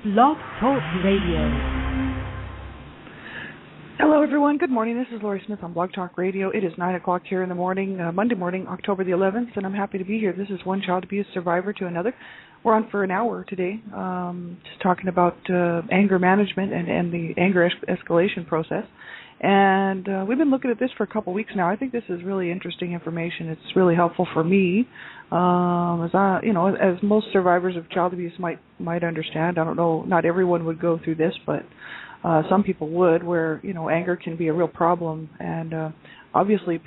Blog Talk Radio. Hello, everyone. Good morning. This is Lori Smith on Blog Talk Radio. It is 9 o'clock here in the morning, Monday morning, October the 11th, and I'm happy to be here. This is one child abuse survivor to another. We're on for an hour today, just talking about anger management and the anger escalation process. And we've been looking at this for a couple weeks now. I think this is really interesting information. It's really helpful for me, as most survivors of child abuse might understand. I don't know, not everyone would go through this, but some people would, where anger can be a real problem. And obviously,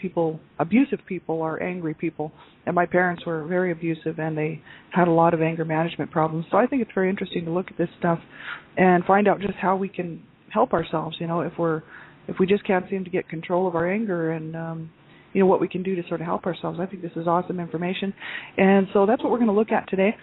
abusive people are angry people. And my parents were very abusive, and they had a lot of anger management problems. So I think it's very interesting to look at this stuff and find out just how we can help ourselves. If we just can't seem to get control of our anger, and what we can do to sort of help ourselves. I think this is awesome information, and so that's what we're going to look at today.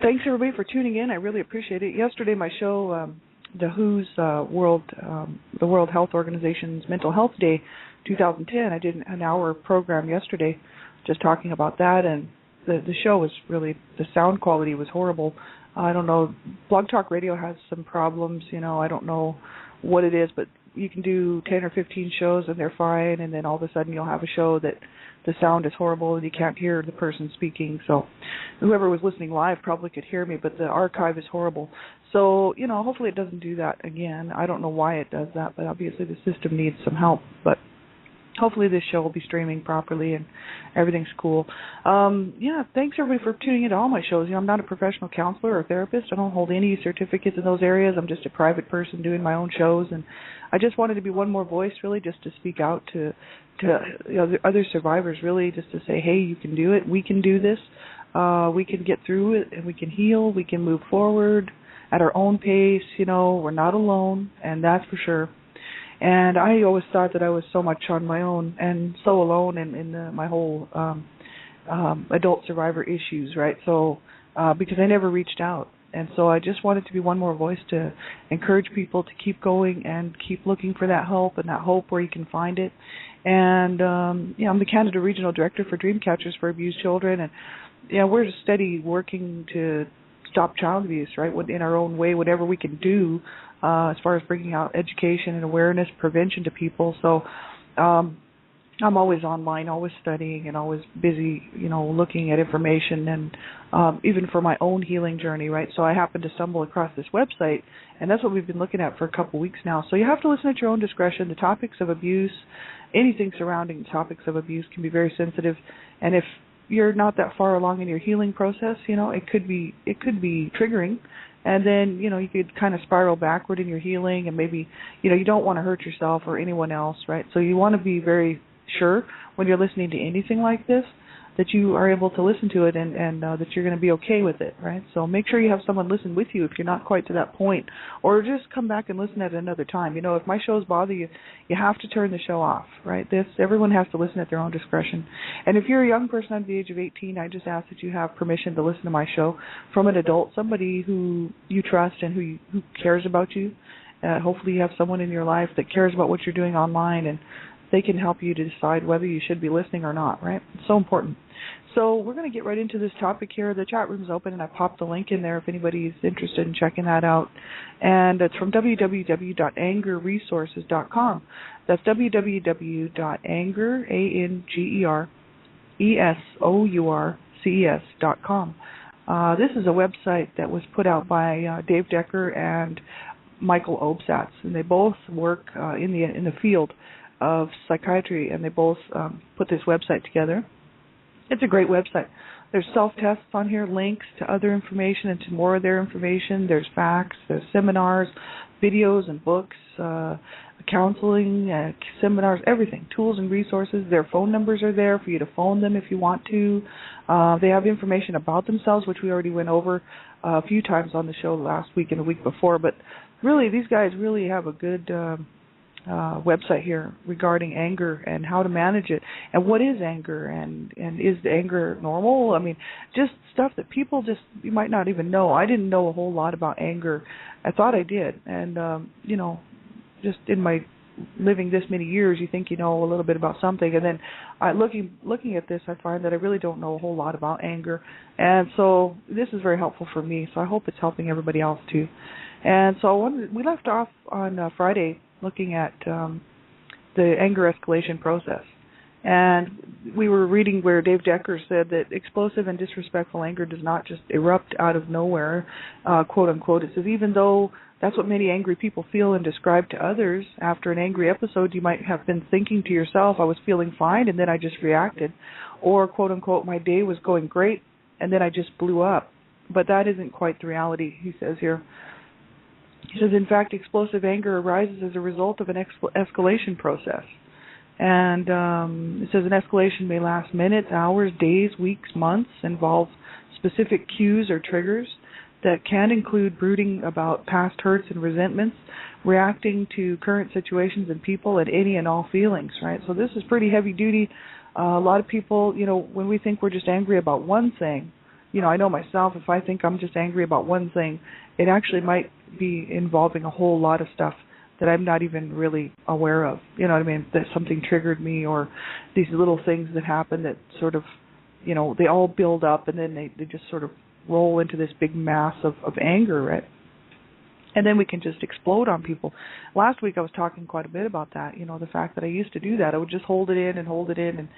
Thanks everybody for tuning in. I really appreciate it. Yesterday, my show, the WHO's the World Health Organization's Mental Health Day, 2010. I did an hour program yesterday, just talking about that, and the show was really, the sound quality was horrible. I don't know. Blog Talk Radio has some problems. I don't know what it is, but you can do 10 or 15 shows and they're fine, and then all of a sudden you'll have a show that the sound is horrible and you can't hear the person speaking. So whoever was listening live probably could hear me, but the archive is horrible. So, hopefully it doesn't do that again. I don't know why it does that, but obviously the system needs some help. But hopefully this show will be streaming properly and everything's cool. Thanks everybody for tuning into all my shows. I'm not a professional counselor or therapist. I don't hold any certificates in those areas. I'm just a private person doing my own shows, and I just wanted to be one more voice, really, just to speak out to other survivors, really, just to say, hey, you can do it. We can do this. We can get through it, and we can heal. We can move forward at our own pace. We're not alone, and that's for sure. And I always thought that I was so much on my own and so alone in my whole adult survivor issues, right? So because I never reached out. And so I just wanted to be one more voice to encourage people to keep going and keep looking for that help and that hope where you can find it. And, I'm the Canada Regional Director for Dreamcatchers for Abused Children. And, we're steady working to stop child abuse, right, in our own way, whatever we can do as far as bringing out education and awareness, prevention to people. So I'm always online, always studying, and always busy, looking at information, and even for my own healing journey, right? So I happened to stumble across this website, and that's what we've been looking at for a couple weeks now. So you have to listen at your own discretion. The topics of abuse, anything surrounding topics of abuse can be very sensitive, and if you're not that far along in your healing process, it could be triggering. And then, you could kind of spiral backward in your healing, and maybe, you don't want to hurt yourself or anyone else, right? So you want to be very sure when you're listening to anything like this that you are able to listen to it and that you're going to be okay with it, right? So make sure you have someone listen with you if you're not quite to that point, or just come back and listen at another time. If my shows bother you, you have to turn the show off, right? Everyone has to listen at their own discretion. And if you're a young person under the age of 18, I just ask that you have permission to listen to my show from an adult, somebody who you trust and who cares about you. Hopefully you have someone in your life that cares about what you're doing online, and they can help you to decide whether you should be listening or not, right? It's so important. So we're going to get right into this topic here. The chat room's open, and I popped the link in there if anybody's interested in checking that out. And it's from www.angerresources.com. That's www.angerresources.com. This is a website that was put out by Dave Decker and Michael Obsatz, and they both work in the field of psychiatry, and they both put this website together. It's a great website. There's self-tests on here, links to other information and to more of their information. There's facts, there's seminars, videos and books, counseling, seminars, everything, tools and resources. Their phone numbers are there for you to phone them if you want to. They have information about themselves, which we already went over a few times on the show last week and the week before. But really, these guys really have a good website here regarding anger and how to manage it, and what is anger, and is the anger normal? I mean, just stuff that people you might not even know. I didn't know a whole lot about anger. I thought I did, and just in my living this many years, you think you know a little bit about something, and then looking at this, I find that I really don't know a whole lot about anger, and so this is very helpful for me. So I hope it's helping everybody else too. And so we left off on Friday looking at the anger escalation process. And we were reading where Dave Decker said that explosive and disrespectful anger does not just erupt out of nowhere, quote unquote. It says even though that's what many angry people feel and describe to others, after an angry episode you might have been thinking to yourself, I was feeling fine and then I just reacted. Or, quote unquote, my day was going great and then I just blew up. But that isn't quite the reality, he says here. He says, in fact, explosive anger arises as a result of an escalation process. And it says an escalation may last minutes, hours, days, weeks, months, involve specific cues or triggers that can include brooding about past hurts and resentments, reacting to current situations and people, and any and all feelings, right? So this is pretty heavy duty. A lot of people, when we think we're just angry about one thing, I know myself, if I think I'm just angry about one thing, it actually might be involving a whole lot of stuff that I'm not even really aware of. You know what I mean? That something triggered me, or these little things that happen that sort of, they all build up and then they just sort of roll into this big mass of anger, right? And then we can just explode on people. Last week I was talking quite a bit about that, the fact that I used to do that. I would just hold it in and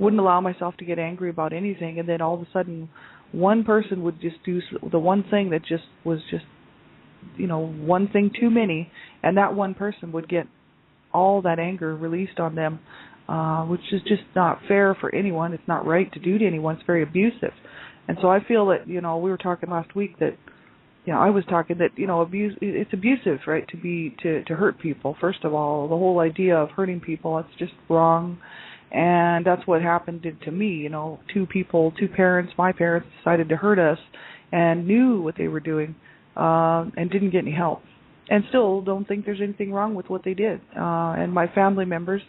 wouldn't allow myself to get angry about anything. And then all of a sudden one person would just do the one thing that just was just, one thing too many, and that one person would get all that anger released on them, which is just not fair for anyone. It's not right to do to anyone. It's very abusive. And so I feel that, we were talking last week that, I was talking that, it's abusive, right, to hurt people. First of all, the whole idea of hurting people, it's just wrong. And that's what happened to me, two parents, my parents decided to hurt us and knew what they were doing and didn't get any help. And still don't think there's anything wrong with what they did. And my family members,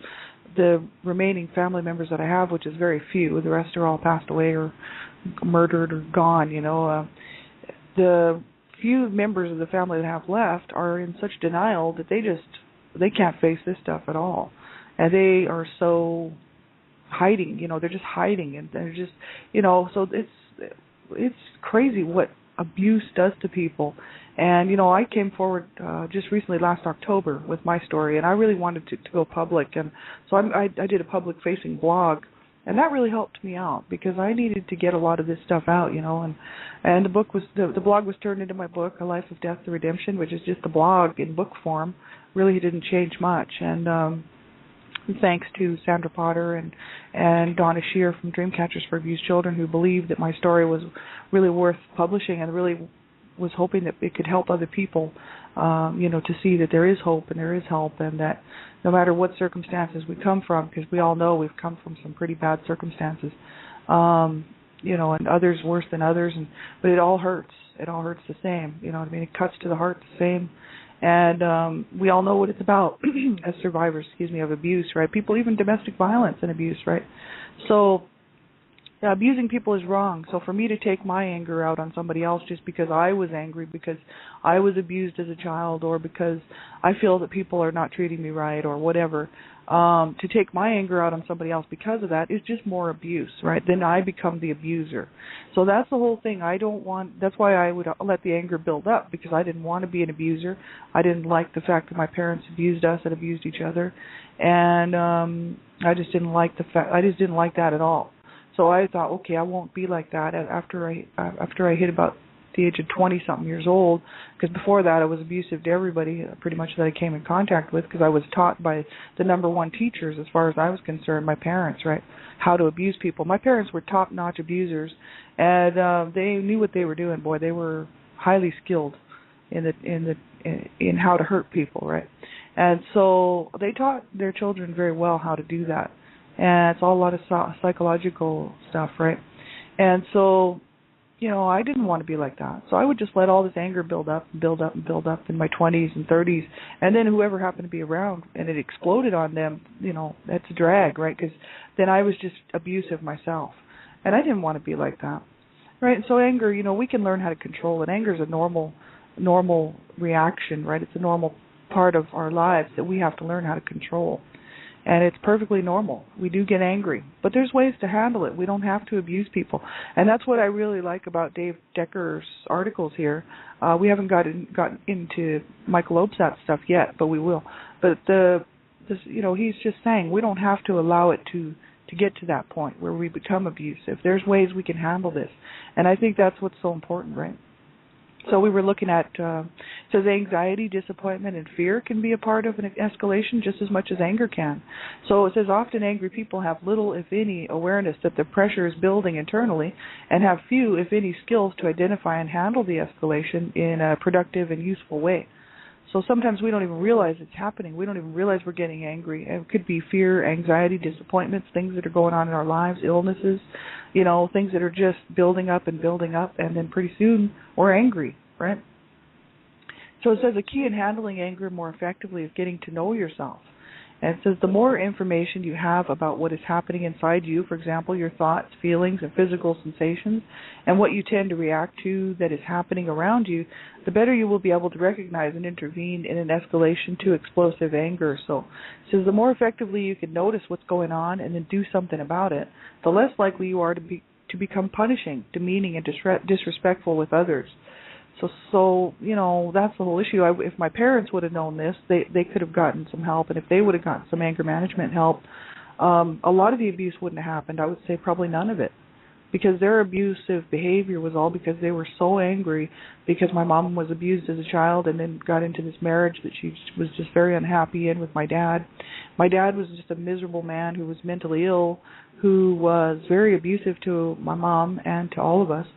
the remaining family members that I have, which is very few, the rest are all passed away or murdered or gone, the few members of the family that I have left are in such denial that they can't face this stuff at all. And they are so hiding, they're just hiding, and they're just, so it's crazy what abuse does to people. And, I came forward just recently last October with my story, and I really wanted to go public. And so I did a public-facing blog, and that really helped me out because I needed to get a lot of this stuff out, and the book was the blog was turned into my book, A Life of Death, The Redemption, which is just a blog in book form. Really didn't change much. And thanks to Sandra Potter and Donna Shear from Dreamcatchers for Abused Children, who believed that my story was really worth publishing and really was hoping that it could help other people, to see that there is hope and there is help, and that no matter what circumstances we come from, because we all know we've come from some pretty bad circumstances, and others worse than others, but it all hurts. It all hurts the same. You know what I mean? It cuts to the heart the same. And we all know what it's about as survivors, of abuse, right? People, even domestic violence and abuse, right? So abusing people is wrong. So for me to take my anger out on somebody else just because I was angry, because I was abused as a child, or because I feel that people are not treating me right or whatever, to take my anger out on somebody else because of that is just more abuse, right? Then I become the abuser. So that's the whole thing. That's why I would let the anger build up, because I didn't want to be an abuser. I didn't like the fact that my parents abused us and abused each other. And I just didn't like that at all. So I thought, okay, I won't be like that after I hit about the age of 20-something years old, because before that I was abusive to everybody pretty much that I came in contact with, because I was taught by the number one teachers, as far as I was concerned, my parents, right, how to abuse people. My parents were top-notch abusers, and they knew what they were doing. Boy, they were highly skilled in how to hurt people, right? And so they taught their children very well how to do that. And it's all a lot of psychological stuff, right? And so, I didn't want to be like that. So I would just let all this anger build up and build up and build up in my 20s and 30s. And then whoever happened to be around and it exploded on them, that's a drag, right? Because then I was just abusive myself. And I didn't want to be like that, right? And so anger, we can learn how to control it. Anger is a normal reaction, right? It's a normal part of our lives that we have to learn how to control. And it's perfectly normal. We do get angry, but there's ways to handle it. We don't have to abuse people. And that's what I really like about Dave Decker's articles here. We haven't gotten into Michael Obsat's stuff yet, but we will. But he's just saying we don't have to allow it to get to that point where we become abusive. There's ways we can handle this. And I think that's what's so important, right? So we were looking at, it says anxiety, disappointment, and fear can be a part of an escalation just as much as anger can. So it says often angry people have little, if any, awareness that the pressure is building internally and have few, if any, skills to identify and handle the escalation in a productive and useful way. So sometimes we don't even realize it's happening. We don't even realize we're getting angry. It could be fear, anxiety, disappointments, things that are going on in our lives, illnesses, things that are just building up, and then pretty soon we're angry, right? So it says a key in handling anger more effectively is getting to know yourself. And it says the more information you have about what is happening inside you, for example, your thoughts, feelings, and physical sensations, and what you tend to react to that is happening around you, the better you will be able to recognize and intervene in an escalation to explosive anger. So it says the more effectively you can notice what's going on and then do something about it, the less likely you are to become punishing, demeaning, and disrespectful with others. So that's the whole issue. If my parents would have known this, they could have gotten some help, and if they would have gotten some anger management help, a lot of the abuse wouldn't have happened. I would say probably none of it, because their abusive behavior was all because they were so angry because my mom was abused as a child and then got into this marriage that she was just very unhappy in with my dad. My dad was just a miserable man who was mentally ill, who was very abusive to my mom and to all of us.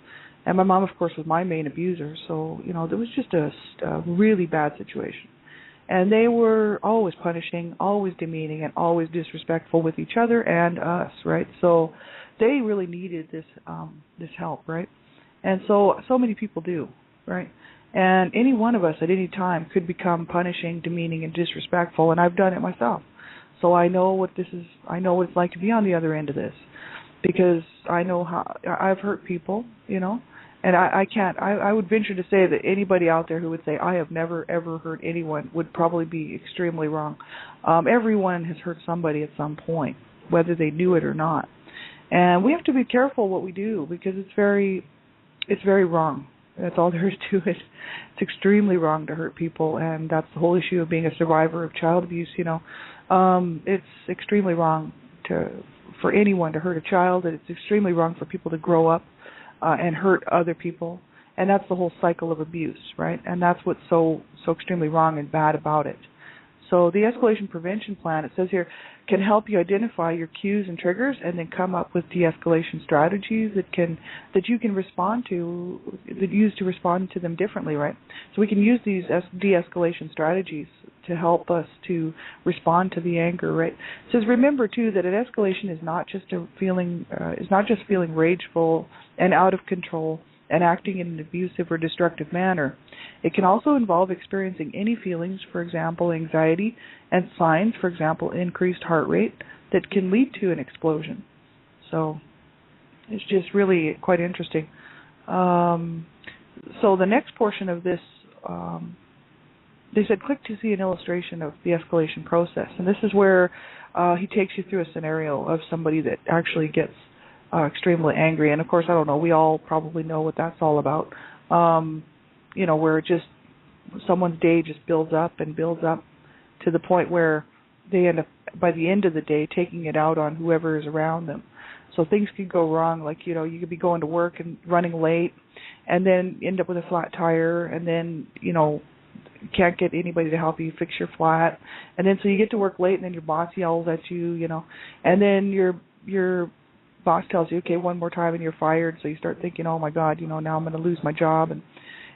And my mom, of course, was my main abuser. So, there was just a really bad situation. And they were always punishing, always demeaning, and always disrespectful with each other and us, right? So they really needed this help, right? And so many people do, right? And any one of us at any time could become punishing, demeaning, and disrespectful, and I've done it myself. So I know what it's like to be on the other end of this, because I know how I've hurt people, and I would venture to say that anybody out there who would say, I have never, ever hurt anyone, would probably be extremely wrong. Everyone has hurt somebody at some point, whether they knew it or not. And we have to be careful what we do, because it's very wrong. That's all there is to it. It's extremely wrong to hurt people, and that's the whole issue of being a survivor of child abuse, It's extremely wrong for anyone to hurt a child, and it's extremely wrong for people to grow up and hurt other people, and that's the whole cycle of abuse, right? And that's what's so extremely wrong and bad about it. So the escalation prevention plan, it says here, can help you identify your cues and triggers, and then come up with de-escalation strategies that you can respond to, that use to respond to them differently, right? So we can use these de-escalation strategies to help us to respond to the anger, right? It says remember too that an escalation is not just feeling rageful and out of control and acting in an abusive or destructive manner. It can also involve experiencing any feelings, for example, anxiety, and signs, for example, increased heart rate, that can lead to an explosion. So it's just really quite interesting. So the next portion of this, they said click to see an illustration of the escalation process. And this is where he takes you through a scenario of somebody that actually gets extremely angry. And of course, I don't know, we all probably know what that's all about. Where just someone's day just builds up to the point where they end up, by the end of the day, taking it out on whoever is around them. So things could go wrong, like, you could be going to work and running late and then end up with a flat tire, and then, can't get anybody to help you fix your flat. And then so you get to work late, and then your boss yells at you, and then your boss tells you, okay, one more time and you're fired. So you start thinking, oh my God, now I'm going to lose my job.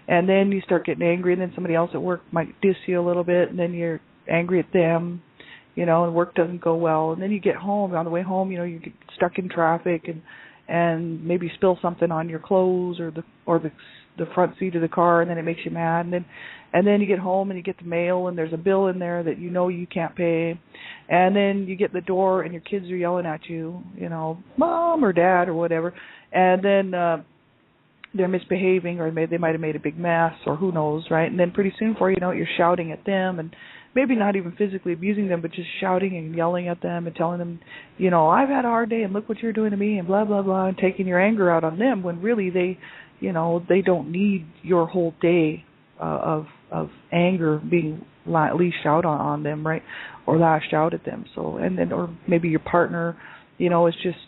And then you start getting angry, and then somebody else at work might diss you a little bit, and then you're angry at them, and work doesn't go well. And then you get home, on the way home, you get stuck in traffic and maybe spill something on your clothes or the front seat of the car, and then it makes you mad. And then you get home and you get the mail, and there's a bill in there that you can't pay. And then you get the door and your kids are yelling at you, Mom or Dad or whatever. And then they're misbehaving, or they might have made a big mess, or who knows, right? And then pretty soon, before you know it, you're shouting at them, and maybe not even physically abusing them, but just shouting and yelling at them and telling them, I've had a hard day and look what you're doing to me and blah, blah, blah, and taking your anger out on them when really they don't need your whole day of anger being leashed out on them, right? Or lashed out at them. So, and then, or maybe your partner, is just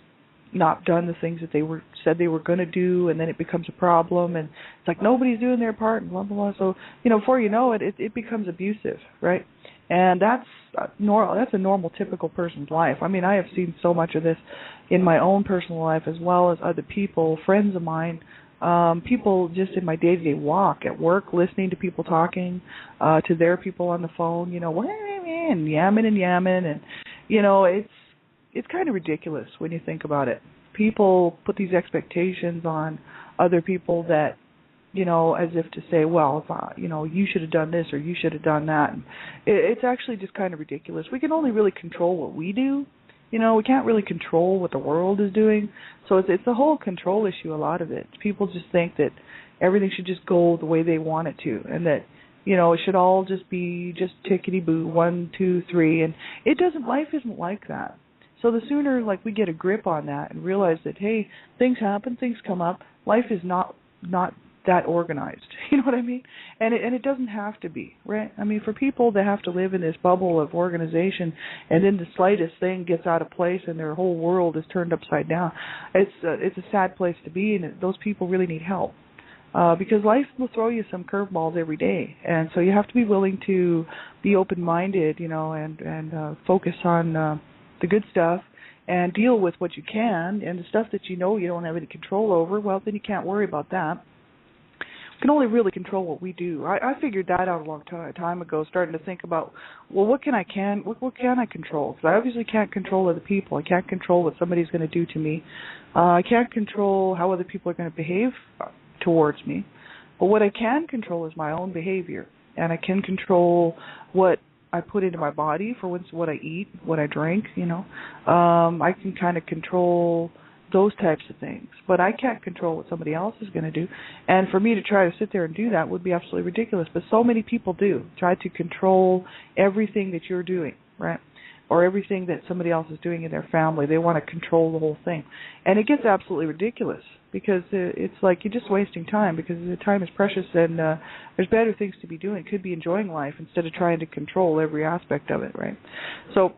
not done the things that they said they were going to do, and then it becomes a problem, and it's like nobody's doing their part, and blah blah blah. So before you know it, it becomes abusive, right? And that's normal. That's a normal, typical person's life. I mean, I have seen so much of this in my own personal life, as well as other people, friends of mine, people just in my day-to-day walk at work, listening to people talking to their people on the phone, and yamming, and it's kind of ridiculous when you think about it. People put these expectations on other people that, as if to say, well, if you should have done this or you should have done that. And it's actually just kind of ridiculous. We can only really control what we do. We can't really control what the world is doing. So it's a whole control issue, a lot of it. People just think that everything should just go the way they want it to, and that, it should all just be just tickety-boo, 1, 2, 3. And it doesn't, life isn't like that. So the sooner, we get a grip on that and realize that, hey, things happen, things come up. Life is not that organized. You know what I mean? And it doesn't have to be, right? I mean, for people that have to live in this bubble of organization, and then the slightest thing gets out of place and their whole world is turned upside down, it's a sad place to be, and those people really need help. Because life will throw you some curveballs every day, and so you have to be willing to be open-minded, and focus on the good stuff, and deal with what you can, and the stuff that you don't have any control over, well, then you can't worry about that. We can only really control what we do. I figured that out a long time ago, starting to think about, well, what can I control? Because I obviously can't control other people. I can't control what somebody's going to do to me. I can't control how other people are going to behave towards me. But what I can control is my own behavior, and I can control what I put into my body for what I eat, what I drink, I can kind of control those types of things. But I can't control what somebody else is going to do. And for me to try to sit there and do that would be absolutely ridiculous. But so many people do. Try to control everything that you're doing, right? Or everything that somebody else is doing in their family. They want to control the whole thing. And it gets absolutely ridiculous, because it's like you're just wasting time, because the time is precious, and there's better things to be doing. Could be enjoying life instead of trying to control every aspect of it, right? So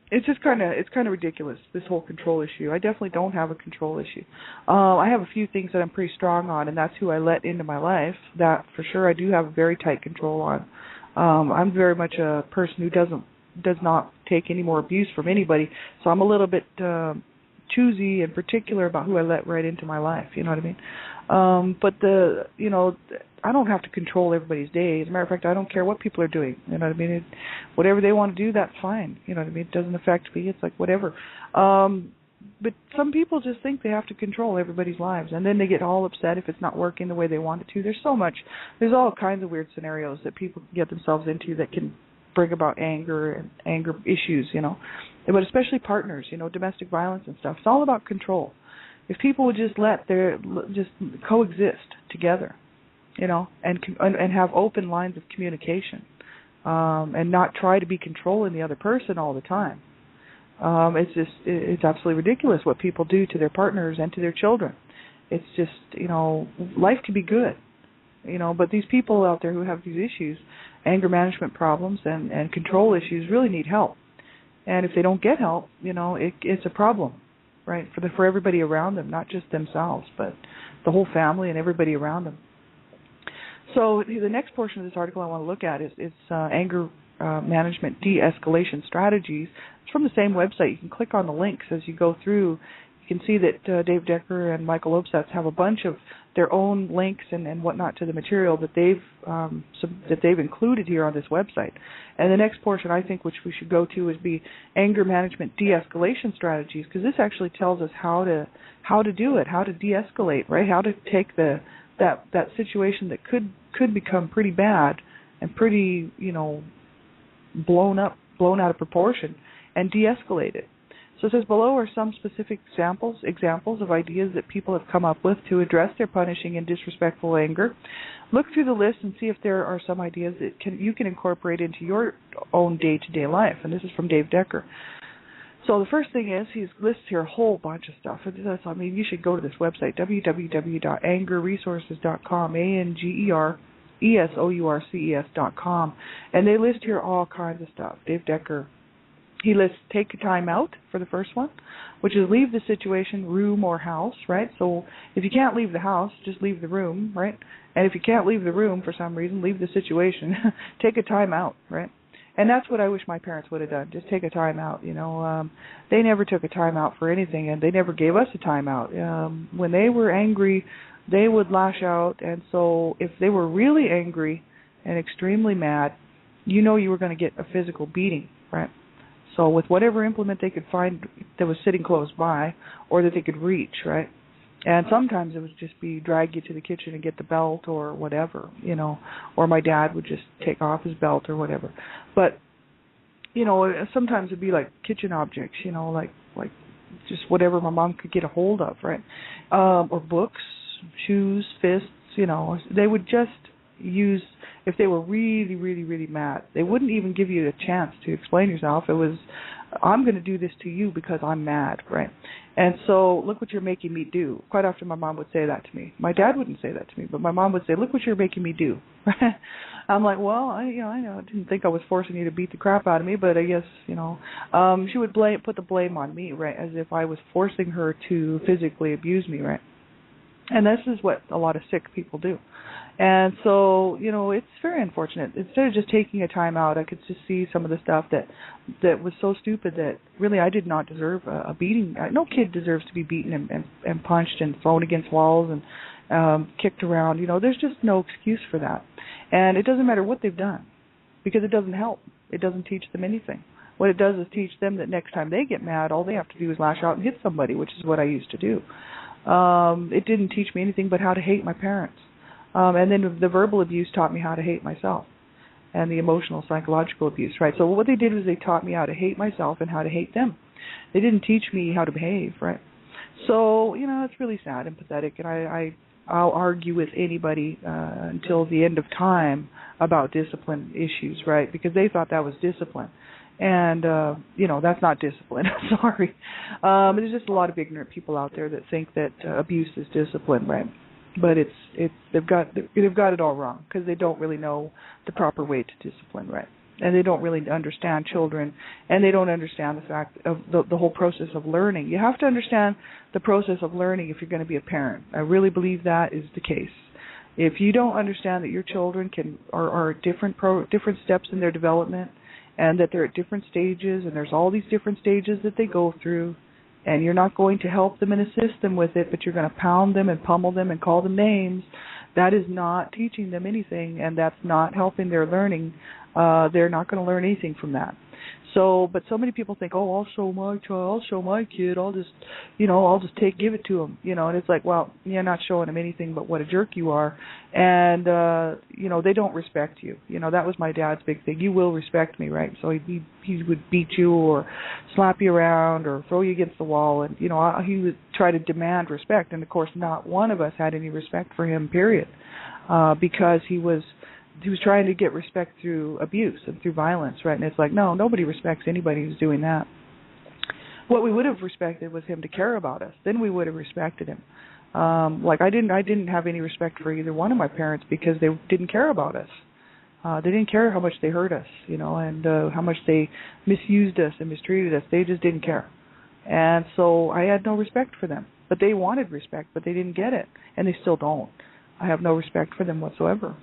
it's just kind of ridiculous, this whole control issue. I definitely don't have a control issue. I have a few things that I'm pretty strong on, and that's who I let into my life. That for sure I do have a very tight control on. I'm very much a person who does not take any more abuse from anybody, so I'm a little bit choosy and particular about who I let right into my life, you know what I mean? But I don't have to control everybody's day. As a matter of fact, I don't care what people are doing, you know what I mean? Whatever they want to do, that's fine, you know what I mean? It doesn't affect me. It's like whatever. But some people just think they have to control everybody's lives, and then they get all upset if it's not working the way they want it to. There's all kinds of weird scenarios that people can get themselves into that can bring about anger and anger issues, but especially partners, domestic violence and stuff. It's all about control. If people would just just coexist together, and have open lines of communication, and not try to be controlling the other person all the time. It's absolutely ridiculous what people do to their partners and to their children. It's just, life can be good, but these people out there who have these issues, anger management problems and control issues, really need help. And if they don't get help, it's a problem, right, for everybody around them, not just themselves, but the whole family and everybody around them. So the next portion of this article I want to look at is anger management de-escalation strategies. It's from the same website. You can click on the links as you go through. You can see that Dave Decker and Michael Obsatz have a bunch of their own links and whatnot to the material that they've included here on this website. And the next portion, I think, which we should go to, is be anger management de-escalation strategies, because this actually tells us how to do it, how to de-escalate, right? How to take that situation that could become pretty bad and pretty blown out of proportion, and de-escalate it. So it says below are some specific examples of ideas that people have come up with to address their punishing and disrespectful anger. Look through the list and see if there are some ideas that you can incorporate into your own day-to-day life. And this is from Dave Decker. So the first thing is he lists here a whole bunch of stuff. I mean, you should go to this website, www.angerresources.com, ANGERESOURCES.com, and they list here all kinds of stuff. Dave Decker, he lists take a time out for the first one, which is leave the situation, room or house, right? So if you can't leave the house, just leave the room, right? And if you can't leave the room for some reason, leave the situation. Take a time out, right? And that's what I wish my parents would have done. Just take a time out, They never took a time out for anything, and they never gave us a time out. When they were angry, they would lash out, and so if they were really angry and extremely mad, you were going to get a physical beating, right? So with whatever implement they could find that was sitting close by or that they could reach, right? And sometimes it would just be drag you to the kitchen and get the belt or whatever, or my dad would just take off his belt or whatever. But, sometimes it'd be like kitchen objects, like just whatever my mom could get a hold of, right? Or books, shoes, fists, they would just use, if they were really, really, really mad, they wouldn't even give you a chance to explain yourself. It was, I'm going to do this to you because I'm mad, right? And so, look what you're making me do. Quite often my mom would say that to me. My dad wouldn't say that to me, but my mom would say, look what you're making me do. I'm like, well, I know, I didn't think I was forcing you to beat the crap out of me, but I guess, she would put the blame on me, right, as if I was forcing her to physically abuse me, right? And this is what a lot of sick people do. And so, it's very unfortunate. Instead of just taking a time out, I could just see some of the stuff that was so stupid that really I did not deserve a beating. No kid deserves to be beaten and punched and thrown against walls and kicked around. There's just no excuse for that. And it doesn't matter what they've done because it doesn't help. It doesn't teach them anything. What it does is teach them that next time they get mad, all they have to do is lash out and hit somebody, which is what I used to do. It didn't teach me anything but how to hate my parents. And then the verbal abuse taught me how to hate myself, and the emotional, psychological abuse, right? So what they did was they taught me how to hate myself and how to hate them. They didn't teach me how to behave, right? So, it's really sad and pathetic, and I'll argue with anybody until the end of time about discipline issues, right? Because they thought that was discipline. And, that's not discipline. I'm sorry. There's just a lot of ignorant people out there that think that abuse is discipline, right? But they've got it all wrong because they don't really know the proper way to discipline, right? And they don't really understand children, and they don't understand the fact of the whole process of learning. You have to understand the process of learning if you're going to be a parent. I really believe that is the case. If you don't understand that your children are at different steps in their development, and that they're at different stages, and there's all these different stages that they go through, and you're not going to help them and assist them with it, but you're going to pound them and pummel them and call them names, that is not teaching them anything, and that's not helping their learning. They're not going to learn anything from that. But so many people think, I'll show my kid, I'll just give it to him, and it's like, well, you're not showing him anything but what a jerk you are, and, they don't respect you. That was my dad's big thing. You will respect me, right? So he would beat you or slap you around or throw you against the wall, and, he would try to demand respect, and of course not one of us had any respect for him, period, because he was trying to get respect through abuse and through violence, right? And it's like, no, nobody respects anybody who's doing that. What we would have respected was him to care about us. Then we would have respected him. I didn't have any respect for either one of my parents because they didn't care about us. They didn't care how much they hurt us, and how much they misused us and mistreated us. They just didn't care. And so I had no respect for them. But they wanted respect, but they didn't get it. And they still don't. I have no respect for them whatsoever.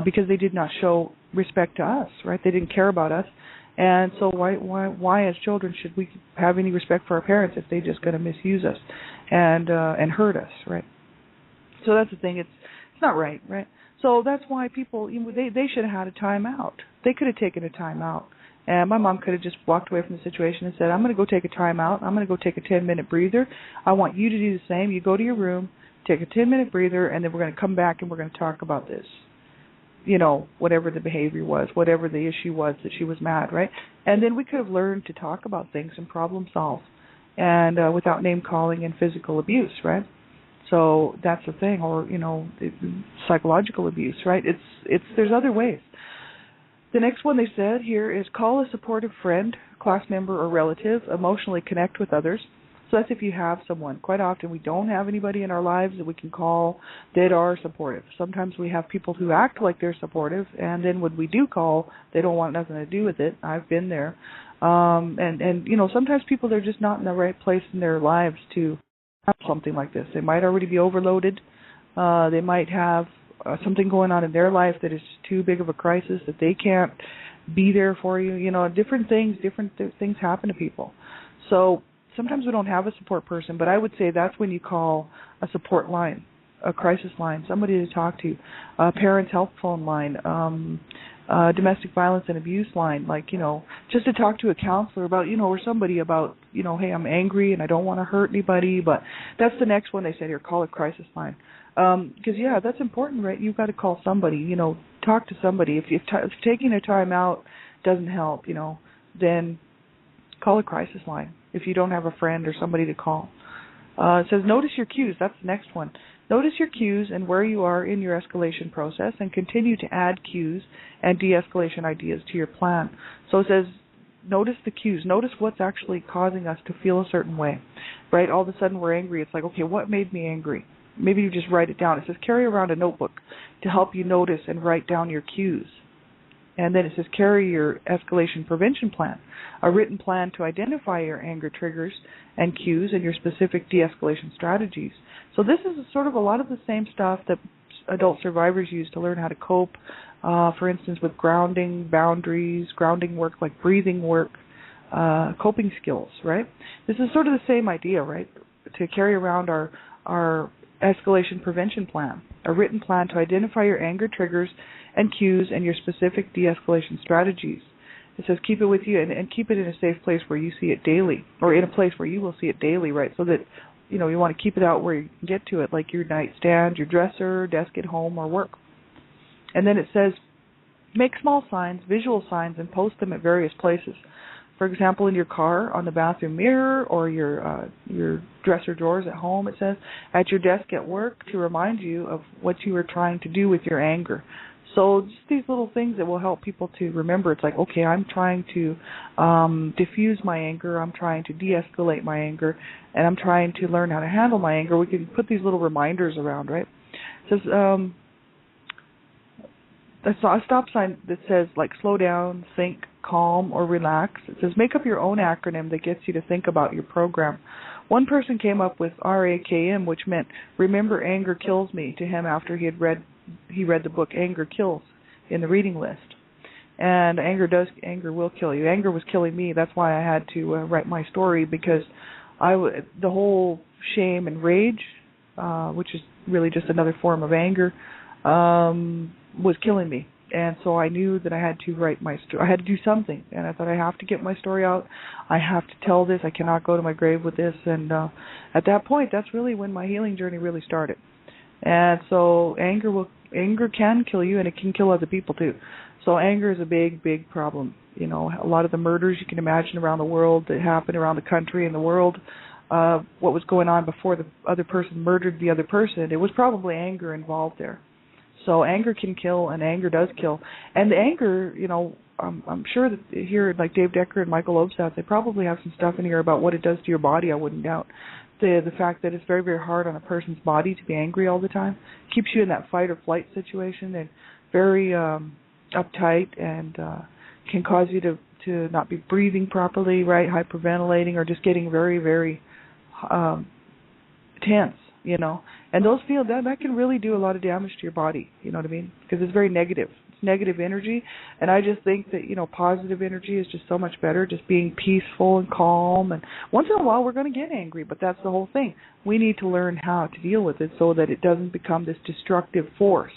Because they did not show respect to us, right? They didn't care about us, and so why as children should we have any respect for our parents if they're just going to misuse us and hurt us, right? So that's the thing. It's not right, right? So that's why people they should have had a time out. They could have taken a time out, and my mom could have just walked away from the situation and said, "I'm going to go take a time out. I'm going to go take a 10-minute breather. I want you to do the same. You go to your room, take a 10-minute breather, and then we're going to come back and we're going to talk about this." Whatever the behavior was, whatever the issue was that she was mad, right? And then we could have learned to talk about things and problem solve. and without name calling and physical abuse, right? So that's the thing, or psychological abuse, right? It's there's other ways. The next one they said here is call a supportive friend, class member, or relative. Emotionally connect with others. So that's if you have someone. Quite often we don't have anybody in our lives that we can call that are supportive. Sometimes we have people who act like they're supportive, and then when we do call, they don't want nothing to do with it. I've been there. And sometimes people, they're just not in the right place in their lives to have something like this. They might already be overloaded. They might have something going on in their life that is too big of a crisis that they can't be there for you. Different things happen to people. So sometimes we don't have a support person, but I would say that's when you call a support line, a crisis line, somebody to talk to, a parents' help phone line, domestic violence and abuse line, just to talk to a counselor about, or somebody about, hey, I'm angry and I don't want to hurt anybody. But that's the next one they said here, call a crisis line. Because, that's important, right? You've got to call somebody, talk to somebody. If taking a time out doesn't help, then call a crisis line if you don't have a friend or somebody to call. It says notice your cues. That's the next one. Notice your cues and where you are in your escalation process, and continue to add cues and de-escalation ideas to your plan. So it says notice the cues. Notice what's actually causing us to feel a certain way, right? All of a sudden we're angry. It's like, okay, what made me angry? Maybe you just write it down. It says carry around a notebook to help you notice and write down your cues. And then it says carry your escalation prevention plan, a written plan to identify your anger triggers and cues and your specific de-escalation strategies. So this is sort of a lot of the same stuff that adult survivors use to learn how to cope, for instance, with grounding, boundaries, grounding work like breathing work, coping skills, right? This is sort of the same idea, right? To carry around our escalation prevention plan, a written plan to identify your anger triggers and cues and your specific de-escalation strategies. It says keep it with you and keep it in a safe place where you see it daily, or in a place where you will see it daily, right? So that, you want to keep it out where you can get to it, like your nightstand, your dresser, desk at home, or work. And then it says make small signs, visual signs, and post them at various places. For example, in your car, on the bathroom mirror, or your dresser drawers at home, it says, at your desk at work, to remind you of what you were trying to do with your anger. So just these little things that will help people to remember. It's like, okay, I'm trying to diffuse my anger, I'm trying to de-escalate my anger, and I'm trying to learn how to handle my anger. We can put these little reminders around, right? It says, a stop sign that says, slow down, think, calm, or relax. It says make up your own acronym that gets you to think about your program. One person came up with RAKM, which meant remember anger kills me, to him after he read the book Anger Kills in the reading list. And anger will kill you. Anger was killing me. That's why I had to write my story, because the whole shame and rage, which is really just another form of anger, was killing me. And so I knew that I had to write my story. I had to do something, and I thought I have to get my story out. I have to tell this. I cannot go to my grave with this. And at that point, that's really when my healing journey really started. And so anger can kill you, and it can kill other people too. So anger is a big, big problem. A lot of the murders you can imagine around the world that happen around the country and the world, what was going on before the other person murdered the other person, it was probably anger involved there. So anger can kill, and anger does kill. And the anger, I'm sure that here, like Dave Decker and Michael Obsat, they probably have some stuff in here about what it does to your body, I wouldn't doubt. The fact that it's very, very hard on a person's body to be angry all the time keeps you in that fight or flight situation, and very uptight, and can cause you to not be breathing properly, right, hyperventilating, or just getting very, very tense. And those that can really do a lot of damage to your body, you know what I mean? Because it's very negative. It's negative energy, and I just think that, positive energy is just so much better, just being peaceful and calm. And once in a while we're going to get angry, but that's the whole thing. We need to learn how to deal with it so that it doesn't become this destructive force,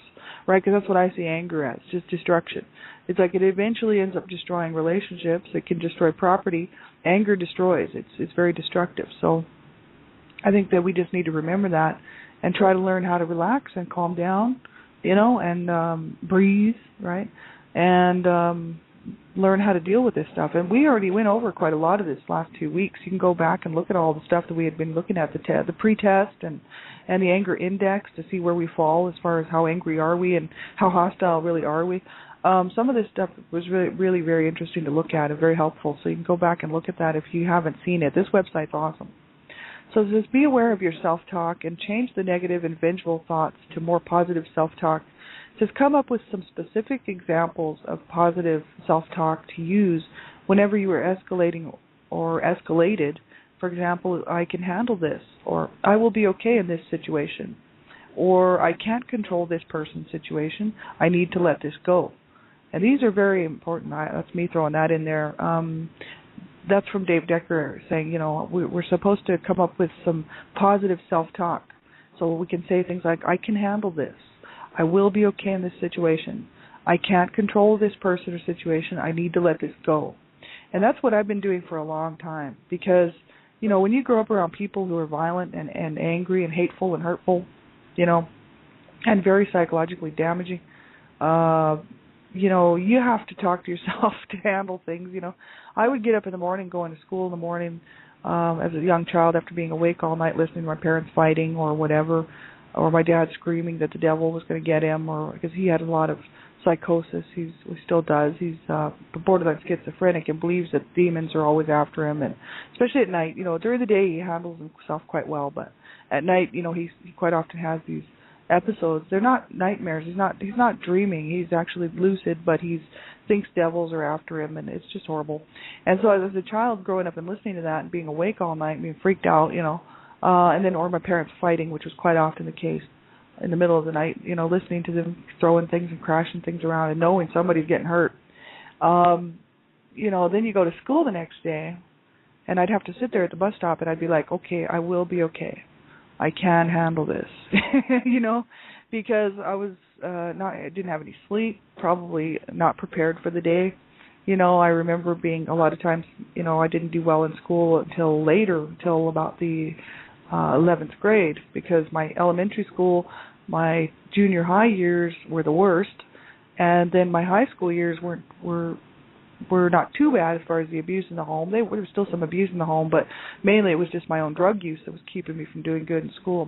right? Because that's what I see anger as, just destruction. It's like it eventually ends up destroying relationships. It can destroy property. Anger destroys. It's very destructive. So I think that we just need to remember that and try to learn how to relax and calm down, and breathe, right? And learn how to deal with this stuff. And we already went over quite a lot of this last 2 weeks. You can go back and look at all the stuff that we had been looking at, the pre-test and the anger index to see where we fall as far as how angry are we and how hostile really are we. Some of this stuff was really, really very interesting to look at and very helpful. So you can go back and look at that if you haven't seen it. This website's awesome. So just be aware of your self-talk and change the negative and vengeful thoughts to more positive self-talk. Just come up with some specific examples of positive self-talk to use whenever you are escalating or escalated. For example, I can handle this, or I will be okay in this situation, or I can't control this person's situation. I need to let this go. And these are very important. That's me throwing that in there. That's from Dave Decker saying, we're supposed to come up with some positive self-talk. So we can say things like, I can handle this. I will be okay in this situation. I can't control this person or situation. I need to let this go. And that's what I've been doing for a long time because, when you grow up around people who are violent and angry and hateful and hurtful, and very psychologically damaging, you have to talk to yourself to handle things, I would get up in the morning, going to school in the morning as a young child after being awake all night listening to my parents fighting or whatever, or my dad screaming that the devil was going to get him, or because he had a lot of psychosis. He still does. He's borderline schizophrenic and believes that demons are always after him, and especially at night. During the day he handles himself quite well, but at night, he quite often has these episodes. They're not nightmares. He's not dreaming. He's actually lucid, but he thinks devils are after him, and it's just horrible. And so as a child growing up and listening to that and being awake all night and being freaked out, and then or my parents fighting, which was quite often the case in the middle of the night, listening to them throwing things and crashing things around and knowing somebody's getting hurt. Then you go to school the next day, and I'd have to sit there at the bus stop, and I'd be like, okay, I will be okay. I can handle this, because I didn't have any sleep, probably not prepared for the day. I remember being a lot of times, I didn't do well in school until about the 11th grade, because my elementary school, my junior high years were the worst, and then my high school years were not too bad as far as the abuse in the home. There was still some abuse in the home, but mainly it was just my own drug use that was keeping me from doing good in school,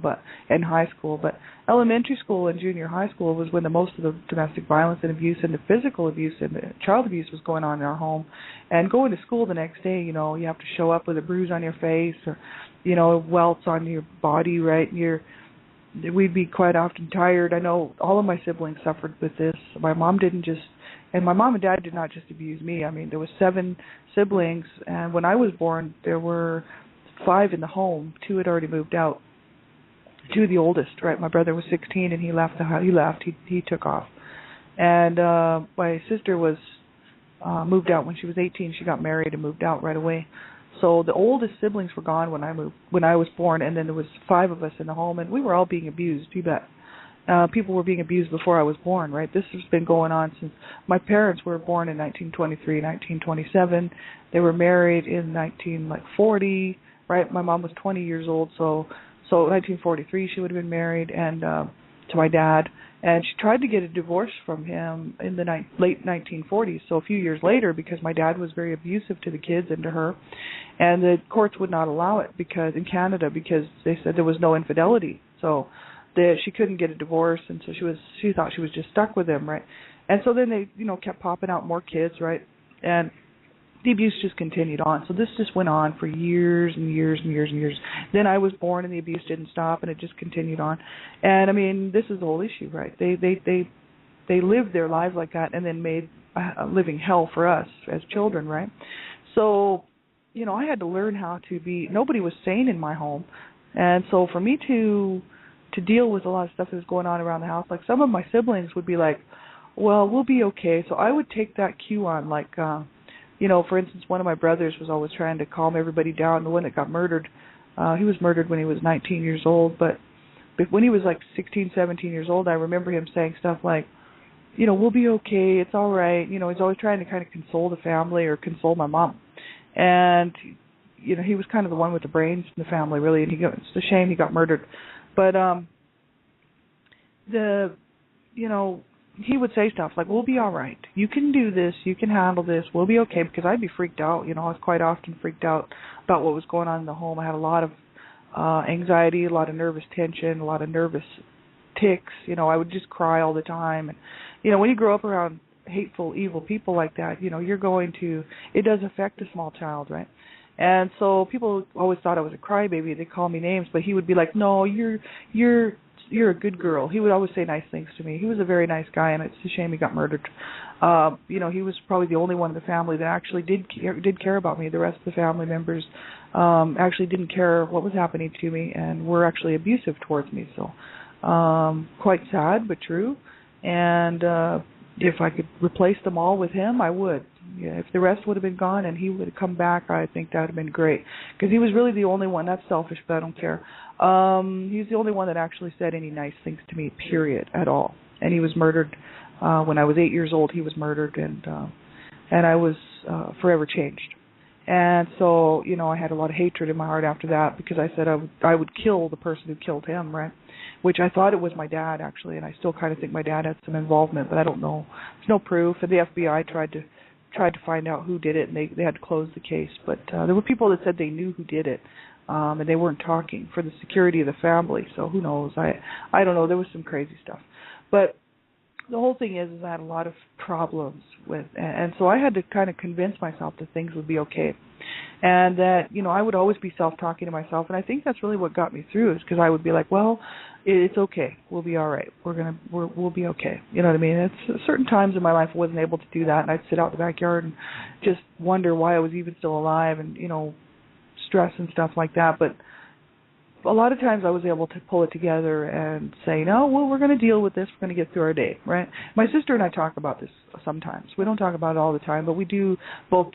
in high school. But elementary school and junior high school was when the most of the domestic violence and abuse and the physical abuse and the child abuse was going on in our home. And going to school the next day, you have to show up with a bruise on your face or, welts on your body, right? We'd be quite often tired. I know all of my siblings suffered with this. My mom and dad did not just abuse me. I mean, there was 7 siblings, and when I was born, there were 5 in the home. 2 had already moved out. 2 of the oldest, right? My brother was 16, and he left. He took off. And my sister was moved out when she was 18. She got married and moved out right away. So the oldest siblings were gone when I was born, and then there was 5 of us in the home, and we were all being abused. You bet. People were being abused before I was born, right? This has been going on since my parents were born in 1923, 1927. They were married in 1940, right? My mom was 20 years old, so 1943 she would have been married and to my dad, and she tried to get a divorce from him in the late 1940s, so a few years later, because my dad was very abusive to the kids and to her, and the courts would not allow it in Canada because they said there was no infidelity, so she couldn't get a divorce, and so she thought she was just stuck with him, right? And so then they kept popping out more kids, right? And the abuse just continued on. So this just went on for years and years and years and years. Then I was born and the abuse didn't stop, and it just continued on. And I mean, this is the whole issue, right? They lived their lives like that and then made a living hell for us as children, right? So, I had to learn how to be, nobody was sane in my home. And so for me to deal with a lot of stuff that was going on around the house, like some of my siblings would be like, well, we'll be okay. So I would take that cue on, like, for instance, one of my brothers was always trying to calm everybody down. The one that got murdered, he was murdered when he was 19 years old. But when he was like 16, 17 years old, I remember him saying stuff like, we'll be okay. It's all right. He's always trying to kind of console the family or console my mom. And, he was kind of the one with the brains in the family, really. And it's a shame he got murdered. But, he would say stuff like, "We'll be all right. You can do this. You can handle this. We'll be okay." Because I'd be freaked out. I was quite often freaked out about what was going on in the home. I had a lot of anxiety, a lot of nervous tension, a lot of nervous tics. I would just cry all the time. And when you grow up around hateful, evil people like that, you're going to. It does affect a small child, right? And so people always thought I was a crybaby. They call me names, but he would be like, "No, you're a good girl." He would always say nice things to me. He was a very nice guy, and it's a shame he got murdered. He was probably the only one in the family that actually did care about me. The rest of the family members actually didn't care what was happening to me and were actually abusive towards me. So quite sad, but true. And if I could replace them all with him, I would. Yeah, if the rest would have been gone and he would have come back, I think that would have been great. Because he was really the only one. That's selfish, but I don't care. He's the only one that actually said any nice things to me, period, at all. And he was murdered when I was 8 years old. He was murdered, and I was forever changed. And so, I had a lot of hatred in my heart after that, because I said I would kill the person who killed him, right? Which I thought it was my dad, actually, and I still kind of think my dad had some involvement, but I don't know. There's no proof, and the FBI tried to find out who did it, and they had to close the case. But there were people that said they knew who did it, and they weren't talking for the security of the family. So who knows? I don't know. There was some crazy stuff. But the whole thing is I had a lot of problems with, and so I had to kind of convince myself that things would be okay. And that, I would always be self-talking to myself, and I think that's really what got me through, is because I would be like, well, it's okay. We'll be all right. We'll be okay. You know what I mean? It's certain times in my life I wasn't able to do that, and I'd sit out in the backyard and just wonder why I was even still alive, and stress and stuff like that. But a lot of times I was able to pull it together and say, no, well, we're going to deal with this. We're going to get through our day, right? My sister and I talk about this sometimes. We don't talk about it all the time, but we do both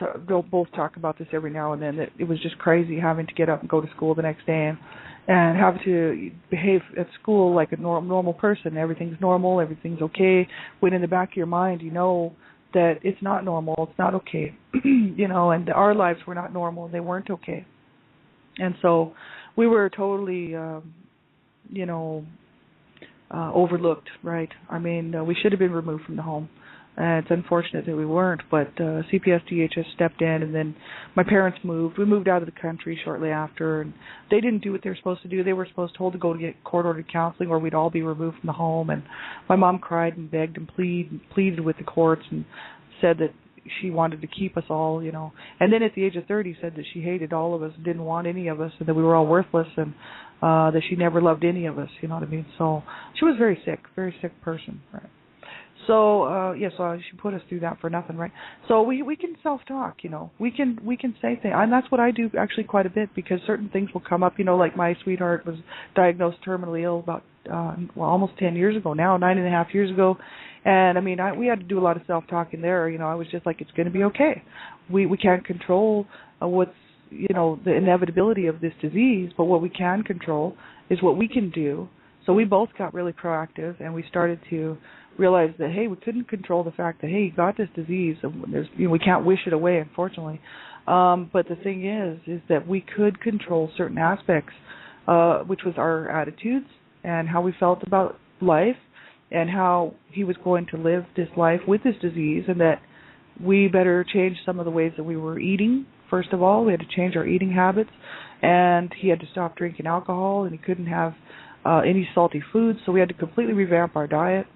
talk about this every now and then. That it was just crazy having to get up and go to school the next day and have to behave at school like a normal person. Everything's normal. Everything's okay. When in the back of your mind, you know that it's not normal. It's not okay. And our lives were not normal. They weren't okay. And so we were totally, overlooked, right? I mean, we should have been removed from the home. It's unfortunate that we weren't, but CPS DHS stepped in, and then my parents moved. We moved out of the country shortly after, and they didn't do what they were supposed to do. They were told to go to get court-ordered counseling, or we'd all be removed from the home. And my mom cried and begged and pleaded with the courts and said that she wanted to keep us all, And then at the age of 30 said that she hated all of us, didn't want any of us, and that we were all worthless, and that she never loved any of us, you know what I mean? So she was very sick person, right? So, so she put us through that for nothing, right? So we can self-talk, We can say things, and that's what I do actually quite a bit, because certain things will come up, like my sweetheart was diagnosed terminally ill about, almost 10 years ago now, 9.5 years ago. And, I mean, we had to do a lot of self-talking there. I was just like, it's going to be okay. We can't control what's, the inevitability of this disease, but what we can control is what we can do. So we both got really proactive, and we started to realize that, hey, we couldn't control the fact that, hey, you got this disease. And we can't wish it away, unfortunately. But the thing is that we could control certain aspects, which was our attitudes and how we felt about life, and how he was going to live this life with this disease, and that we better change some of the ways that we were eating. First of all, we had to change our eating habits, and he had to stop drinking alcohol, and he couldn't have any salty foods, so we had to completely revamp our diet.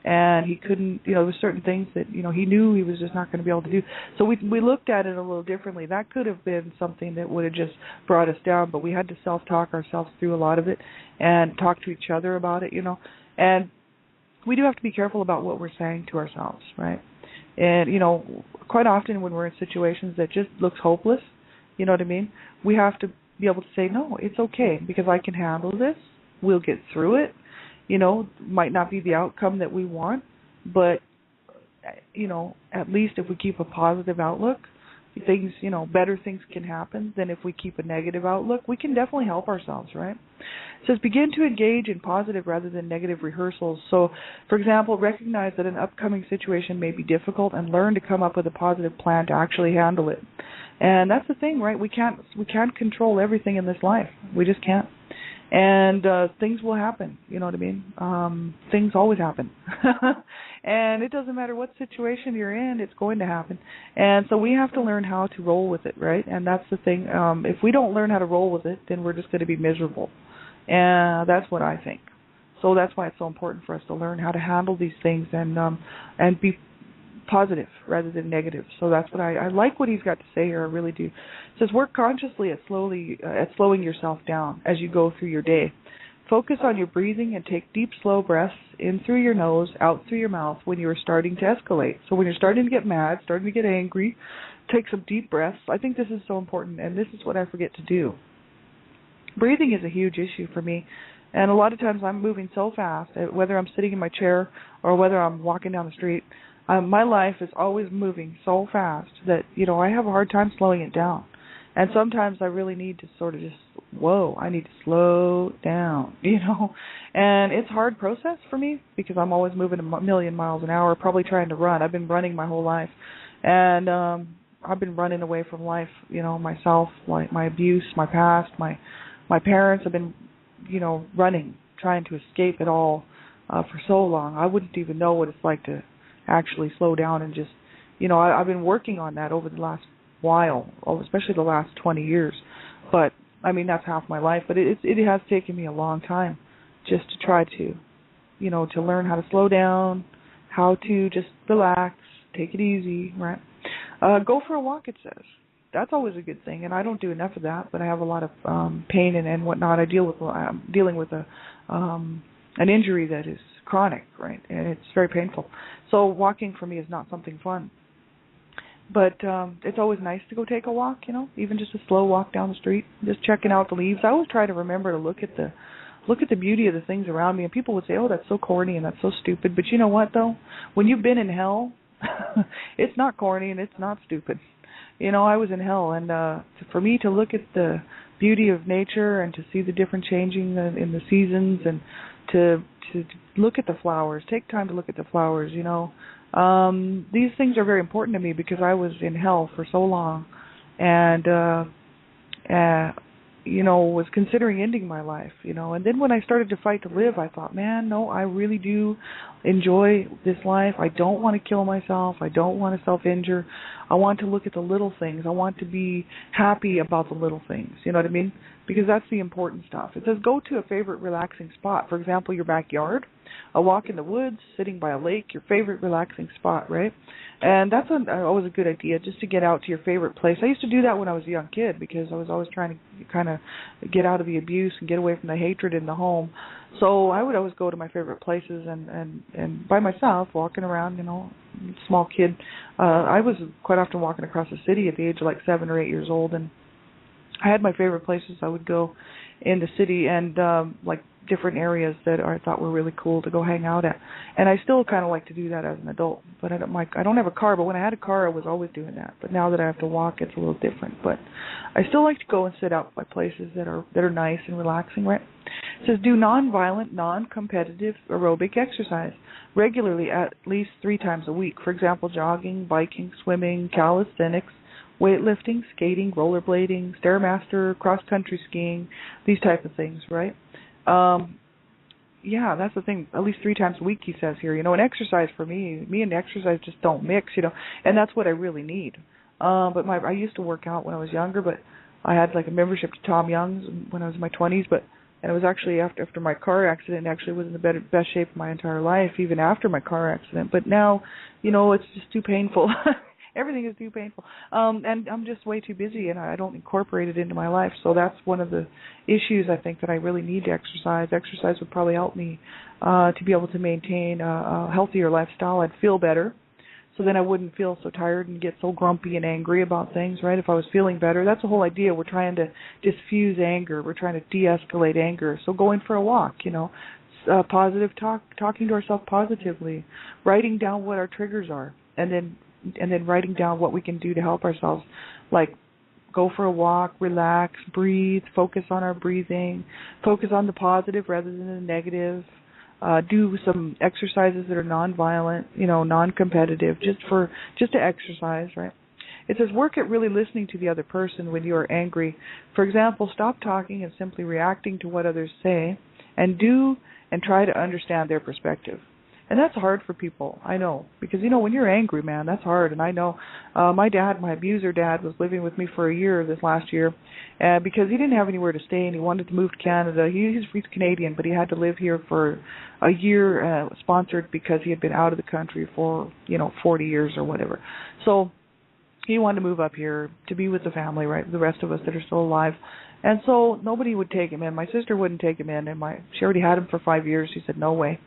And he couldn't, there were certain things that, he knew he was just not going to be able to do. So we looked at it a little differently. That could have been something that would have just brought us down, but we had to self-talk ourselves through a lot of it and talk to each other about it, And we do have to be careful about what we're saying to ourselves, right? And, quite often when we're in situations that just looks hopeless, you know what I mean? We have to be able to say, no, it's okay, because I can handle this. We'll get through it. Might not be the outcome that we want, but, at least if we keep a positive outlook, things, better things can happen than if we keep a negative outlook. We can definitely help ourselves, right? It says begin to engage in positive rather than negative rehearsals. So, for example, recognize that an upcoming situation may be difficult and learn to come up with a positive plan to actually handle it. And that's the thing, right? We can't control everything in this life. We just can't. And things will happen, you know what I mean? Things always happen. And it doesn't matter what situation you're in, it's going to happen. And so we have to learn how to roll with it, right? And that's the thing. If we don't learn how to roll with it, then we're just going to be miserable. And that's what I think. So that's why it's so important for us to learn how to handle these things and be positive rather than negative. So that's what I like what he's got to say here. I really do. It says work consciously at slowing yourself down as you go through your day. Focus on your breathing and take deep, slow breaths in through your nose, out through your mouth when you are starting to escalate. So when you're starting to get mad, starting to get angry, take some deep breaths. I think this is so important, and this is what I forget to do. Breathing is a huge issue for me. And a lot of times I'm moving so fast, whether I'm sitting in my chair or whether I'm walking down the street, my life is always moving so fast that, I have a hard time slowing it down. And sometimes I really need to sort of just, I need to slow down, And it's a hard process for me because I'm always moving a million miles an hour, probably trying to run. I've been running my whole life. And I've been running away from life, myself, like my abuse, my past, my parents. Have been, running, trying to escape it all for so long. I wouldn't even know what it's like to actually slow down and just, I've been working on that over the last while, especially the last 20 years. But, that's half my life. But it has taken me a long time just to try to, to learn how to slow down, how to just relax, take it easy, right? Go for a walk, it says. That's always a good thing, and I don't do enough of that, but I have a lot of pain and whatnot. I'm dealing with an injury that is chronic, right, and it's very painful. So walking for me is not something fun. But it's always nice to go take a walk, even just a slow walk down the street, just checking out the leaves. I always try to remember to look at the beauty of the things around me, and people would say, oh, that's so corny and that's so stupid. But you know what, though? When you've been in hell, it's not corny and it's not stupid. I was in hell, and for me to look at the beauty of nature and to see the different changing in the seasons and to look at the flowers, take time to look at the flowers, these things are very important to me because I was in hell for so long and, was considering ending my life, and then when I started to fight to live, I thought, man, no, I really do enjoy this life. I don't want to kill myself. I don't want to self-injure. I want to look at the little things. I want to be happy about the little things, you know what I mean? Because that's the important stuff. It says go to a favorite relaxing spot. For example, your backyard, a walk in the woods, sitting by a lake, your favorite relaxing spot, right? And that's always a good idea, just to get out to your favorite place. I used to do that when I was a young kid because I was always trying to kind of get out of the abuse and get away from the hatred in the home. So I would always go to my favorite places and by myself, walking around, small kid. I was quite often walking across the city at the age of like 7 or 8 years old, and I had my favorite places I would go in the city and like different areas that I thought were really cool to go hang out at. And I still kind of like to do that as an adult. But I don't have a car, but when I had a car, I was always doing that. But now that I have to walk, it's a little different. But I still like to go and sit out by places that are nice and relaxing, right? It says do non-violent, non-competitive aerobic exercise regularly at least 3 times a week. For example, jogging, biking, swimming, calisthenics, weightlifting, skating, rollerblading, Stairmaster, cross-country skiing, these type of things, right? Yeah, that's the thing. At least 3 times a week, he says here. And exercise for me and exercise just don't mix, and that's what I really need. But I used to work out when I was younger, but I had like a membership to Tom Young's when I was in my 20s, and it was actually after my car accident. Actually, was in the best shape of my entire life, even after my car accident. But now, it's just too painful. Everything is too painful. And I'm just way too busy, and I don't incorporate it into my life. So that's one of the issues I think that I really need to exercise. Exercise would probably help me to be able to maintain a healthier lifestyle. I'd feel better. So then I wouldn't feel so tired and get so grumpy and angry about things, right? If I was feeling better, that's the whole idea. We're trying to diffuse anger. We're trying to de-escalate anger. So going for a walk, positive talking to ourselves positively, writing down what our triggers are, and then writing down what we can do to help ourselves, like go for a walk, relax, breathe, focus on our breathing, focus on the positive rather than the negative, do some exercises that are non-violent, non-competitive, just to exercise, right? It says work at really listening to the other person when you are angry. For example, stop talking and simply reacting to what others say, and try to understand their perspective. And that's hard for people, I know, because, when you're angry, man, that's hard. And I know my abuser dad, was living with me for a year this last year because he didn't have anywhere to stay and he wanted to move to Canada. He's Canadian, but he had to live here for a year, sponsored because he had been out of the country for, 40 years or whatever. So he wanted to move up here to be with the family, right, the rest of us that are still alive. And so nobody would take him in. My sister wouldn't take him in, and she already had him for 5 years. She said, no way.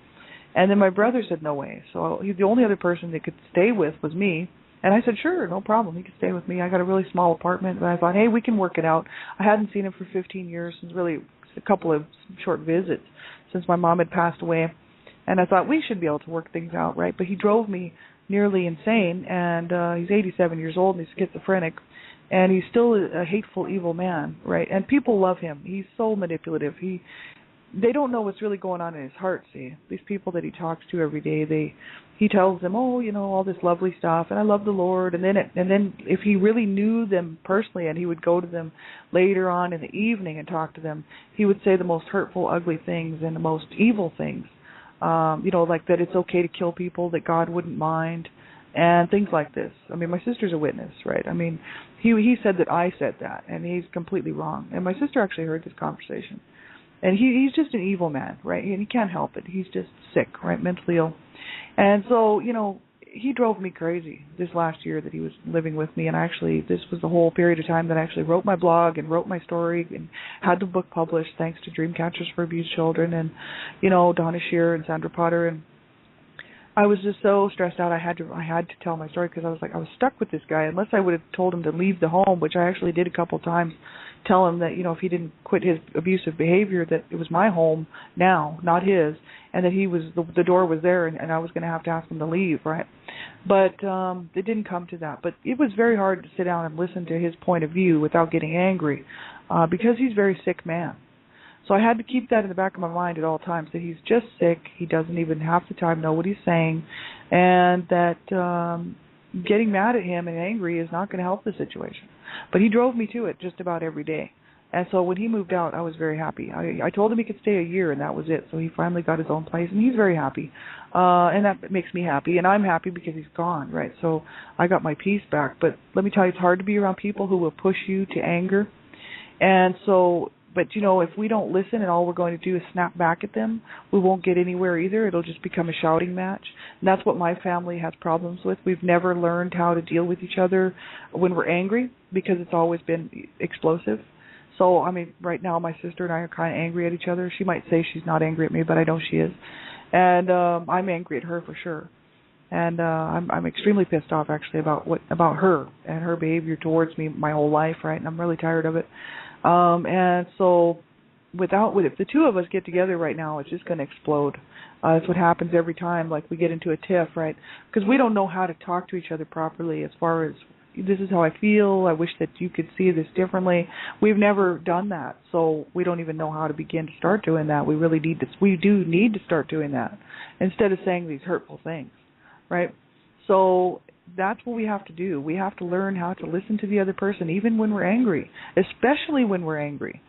And then my brother said, no way. So the only other person they could stay with was me. And I said, sure, no problem. He could stay with me. I got a really small apartment. And I thought, hey, we can work it out. I hadn't seen him for 15 years, since really a couple of short visits since my mom had passed away. And I thought we should be able to work things out, right? But he drove me nearly insane, and he's 87 years old, and he's schizophrenic. And he's still a hateful, evil man, right? And people love him. He's so manipulative. They don't know what's really going on in his heart, see. These people that he talks to every day, he tells them, all this lovely stuff, and I love the Lord. And then if he really knew them personally, and he would go to them later on in the evening and talk to them, he would say the most hurtful, ugly things and the most evil things. Like that it's okay to kill people, that God wouldn't mind, and things like this. I mean, my sister's a witness, right? I mean, he said that I said that, and he's completely wrong. And my sister actually heard this conversation. And he's just an evil man, right? And he can't help it. He's just sick, right? Mentally ill. And so, he drove me crazy this last year that he was living with me. And actually, this was the whole period of time that I actually wrote my blog and wrote my story and had the book published, thanks to Dreamcatchers for Abused Children and, Donna Shear and Sandra Potter. And I was just so stressed out. I had to tell my story because I was stuck with this guy. Unless I would have told him to leave the home, which I actually did a couple of times, tell him that, if he didn't quit his abusive behavior, that it was my home now, not his, and that the door was there, and I was going to have to ask him to leave, right? But it didn't come to that. But it was very hard to sit down and listen to his point of view without getting angry, because he's a very sick man. So I had to keep that in the back of my mind at all times, that he's just sick, he doesn't even half the time know what he's saying, and that getting mad at him and angry is not going to help the situation. But he drove me to it just about every day. And so when he moved out, I was very happy. I told him he could stay a year, and that was it. So he finally got his own place, and he's very happy. And that makes me happy, and I'm happy because he's gone, right? So I got my peace back. But let me tell you, it's hard to be around people who will push you to anger. And so, but, if we don't listen and all we're going to do is snap back at them, we won't get anywhere either. It'll just become a shouting match. And that's what my family has problems with. We've never learned how to deal with each other when we're angry, because it's always been explosive. So, I mean, right now my sister and I are kind of angry at each other. She might say she's not angry at me, but I know she is. And I'm angry at her for sure. And I'm extremely pissed off, actually, about her and her behavior towards me my whole life, right? And I'm really tired of it. And so if the two of us get together right now, it's just going to explode. That's what happens every time, like we get into a tiff, right? Because we don't know how to talk to each other properly as far as, this is how I feel, I wish that you could see this differently. We've never done that, so we don't even know how to begin to start doing that. We do need to start doing that instead of saying these hurtful things, right? So that's what we have to do. We have to learn how to listen to the other person, even when we're angry, especially when we're angry,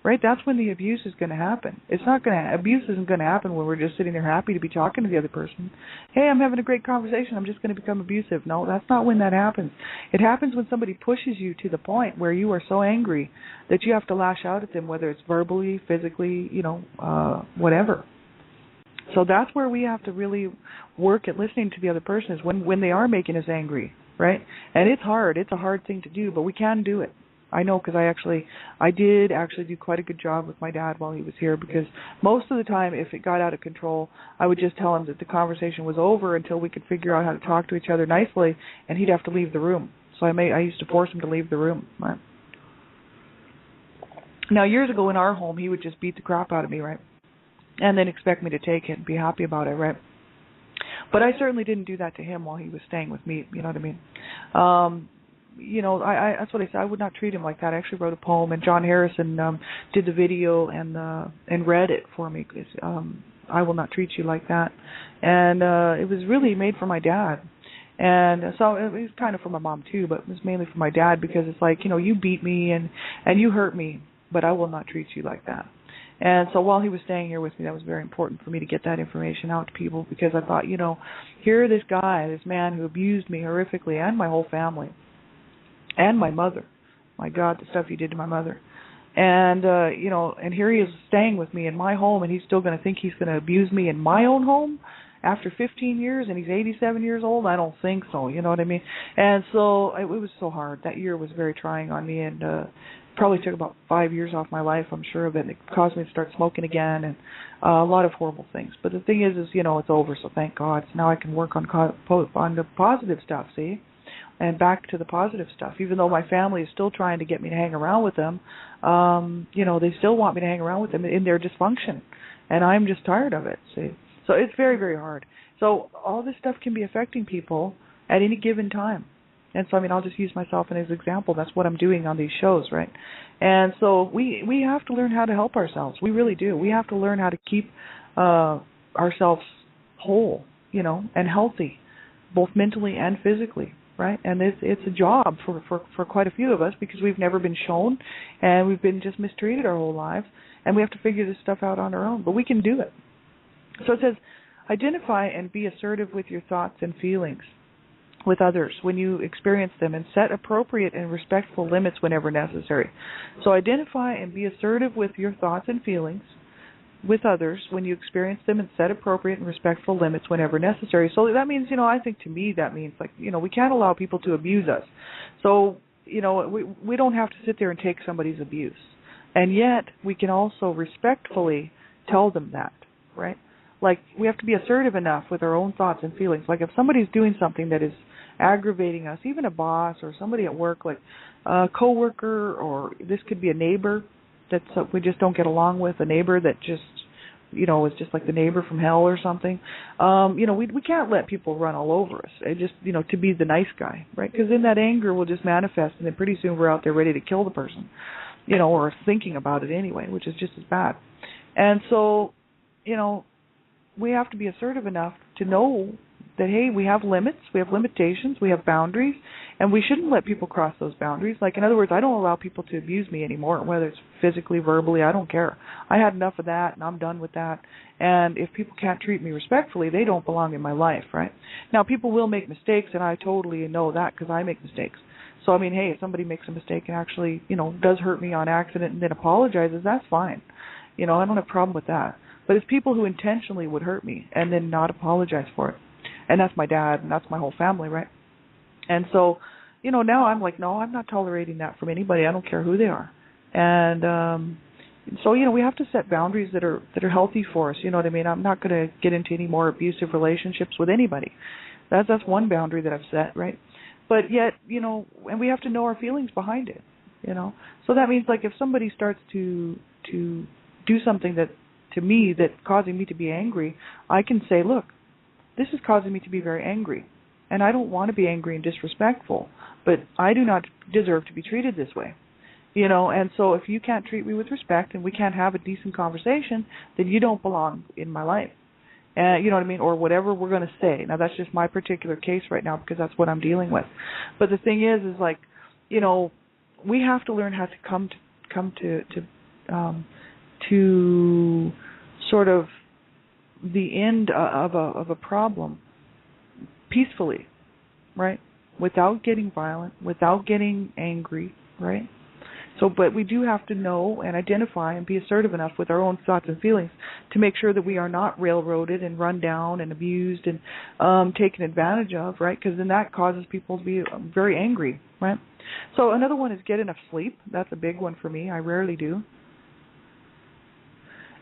right? That's when the abuse is going to happen. Abuse isn't going to happen when we're just sitting there happy to be talking to the other person. Hey, I'm having a great conversation, I'm just going to become abusive. No, that's not when that happens. It happens when somebody pushes you to the point where you are so angry that you have to lash out at them, whether it's verbally, physically, whatever. So that's where we have to really work at listening to the other person, is when they are making us angry, right? And it's hard. It's a hard thing to do, but we can do it. I know, because I did actually do quite a good job with my dad while he was here, because most of the time, if it got out of control, I would just tell him that the conversation was over until we could figure out how to talk to each other nicely, and he'd have to leave the room. So I used to force him to leave the room. Right? Now, years ago in our home, he would just beat the crap out of me, right? And then expect me to take it and be happy about it, right? But I certainly didn't do that to him while he was staying with me, you know what I mean? That's what I said. I would not treat him like that. I actually wrote a poem, and John Harrison did the video and read it for me. I will not treat you like that. And it was really made for my dad. And so it was kind of for my mom too, but it was mainly for my dad, because it's like, you beat me and you hurt me, but I will not treat you like that. And so while he was staying here with me, that was very important for me to get that information out to people, because I thought, here this guy, this man who abused me horrifically, and my whole family, and my mother. My God, the stuff he did to my mother. And, and here he is staying with me in my home, and he's still going to think he's going to abuse me in my own home after 15 years, and he's 87 years old? I don't think so, you know what I mean? And so it was so hard. That year was very trying on me, and probably took about 5 years off my life, I'm sure of it. It caused me to start smoking again, and a lot of horrible things. But the thing is it's over, so thank God. So now I can work on the positive stuff, see? And back to the positive stuff. Even though my family is still trying to get me to hang around with them, they still want me to hang around with them in their dysfunction. And I'm just tired of it, see? So it's very, very hard. So all this stuff can be affecting people at any given time. And so, I'll just use myself as an example. That's what I'm doing on these shows, right? And so we have to learn how to help ourselves. We really do. We have to learn how to keep ourselves whole, and healthy, both mentally and physically, right? And it's a job for quite a few of us, because we've never been shown, and we've been just mistreated our whole lives, and we have to figure this stuff out on our own. But we can do it. So it says, identify and be assertive with your thoughts and feelings with others when you experience them, and set appropriate and respectful limits whenever necessary. So identify and be assertive with your thoughts and feelings with others when you experience them, and set appropriate and respectful limits whenever necessary. So that means, I think to me that means we can't allow people to abuse us. So, we don't have to sit there and take somebody's abuse. And yet we can also respectfully tell them that, right? We have to be assertive enough with our own thoughts and feelings. If somebody's doing something that is aggravating us, even a boss or somebody at work, like a coworker, or this could be a neighbor that we just don't get along with, a neighbor that just, is just like the neighbor from hell or something. We can't let people run all over us. It just, to be the nice guy, right? Because then that anger will just manifest, and then pretty soon we're out there ready to kill the person, or thinking about it anyway, which is just as bad. And so, we have to be assertive enough to know that, hey, we have limits, we have limitations, we have boundaries, and we shouldn't let people cross those boundaries. In other words, I don't allow people to abuse me anymore, whether it's physically, verbally, I don't care. I had enough of that, and I'm done with that. And if people can't treat me respectfully, they don't belong in my life, right? Now, people will make mistakes, and I totally know that, because I make mistakes. So, hey, if somebody makes a mistake and actually, does hurt me on accident and then apologizes, that's fine. I don't have a problem with that. But it's people who intentionally would hurt me and then not apologize for it. And that's my dad, and that's my whole family, right? And so, now I'm like, no, I'm not tolerating that from anybody. I don't care who they are. And so, we have to set boundaries that are healthy for us. You know what I mean? I'm not going to get into any more abusive relationships with anybody. That's one boundary that I've set, right? But yet, and we have to know our feelings behind it, So that means, if somebody starts to do something that, to me, that causing me to be angry, I can say, look, this is causing me to be very angry, and I don't want to be angry and disrespectful, but I do not deserve to be treated this way, and so if you can't treat me with respect and we can't have a decent conversation, then you don't belong in my life, you know what I mean, or whatever we're going to say. Now, that's just my particular case right now, because that's what I'm dealing with. But the thing is we have to learn how to come to sort of the end of a problem peacefully, right? Without getting violent, without getting angry, right? So, but we do have to know and identify and be assertive enough with our own thoughts and feelings to make sure that we are not railroaded and run down and abused and taken advantage of, right? Because then that causes people to be very angry, right? So another one is get enough sleep. That's a big one for me. I rarely do.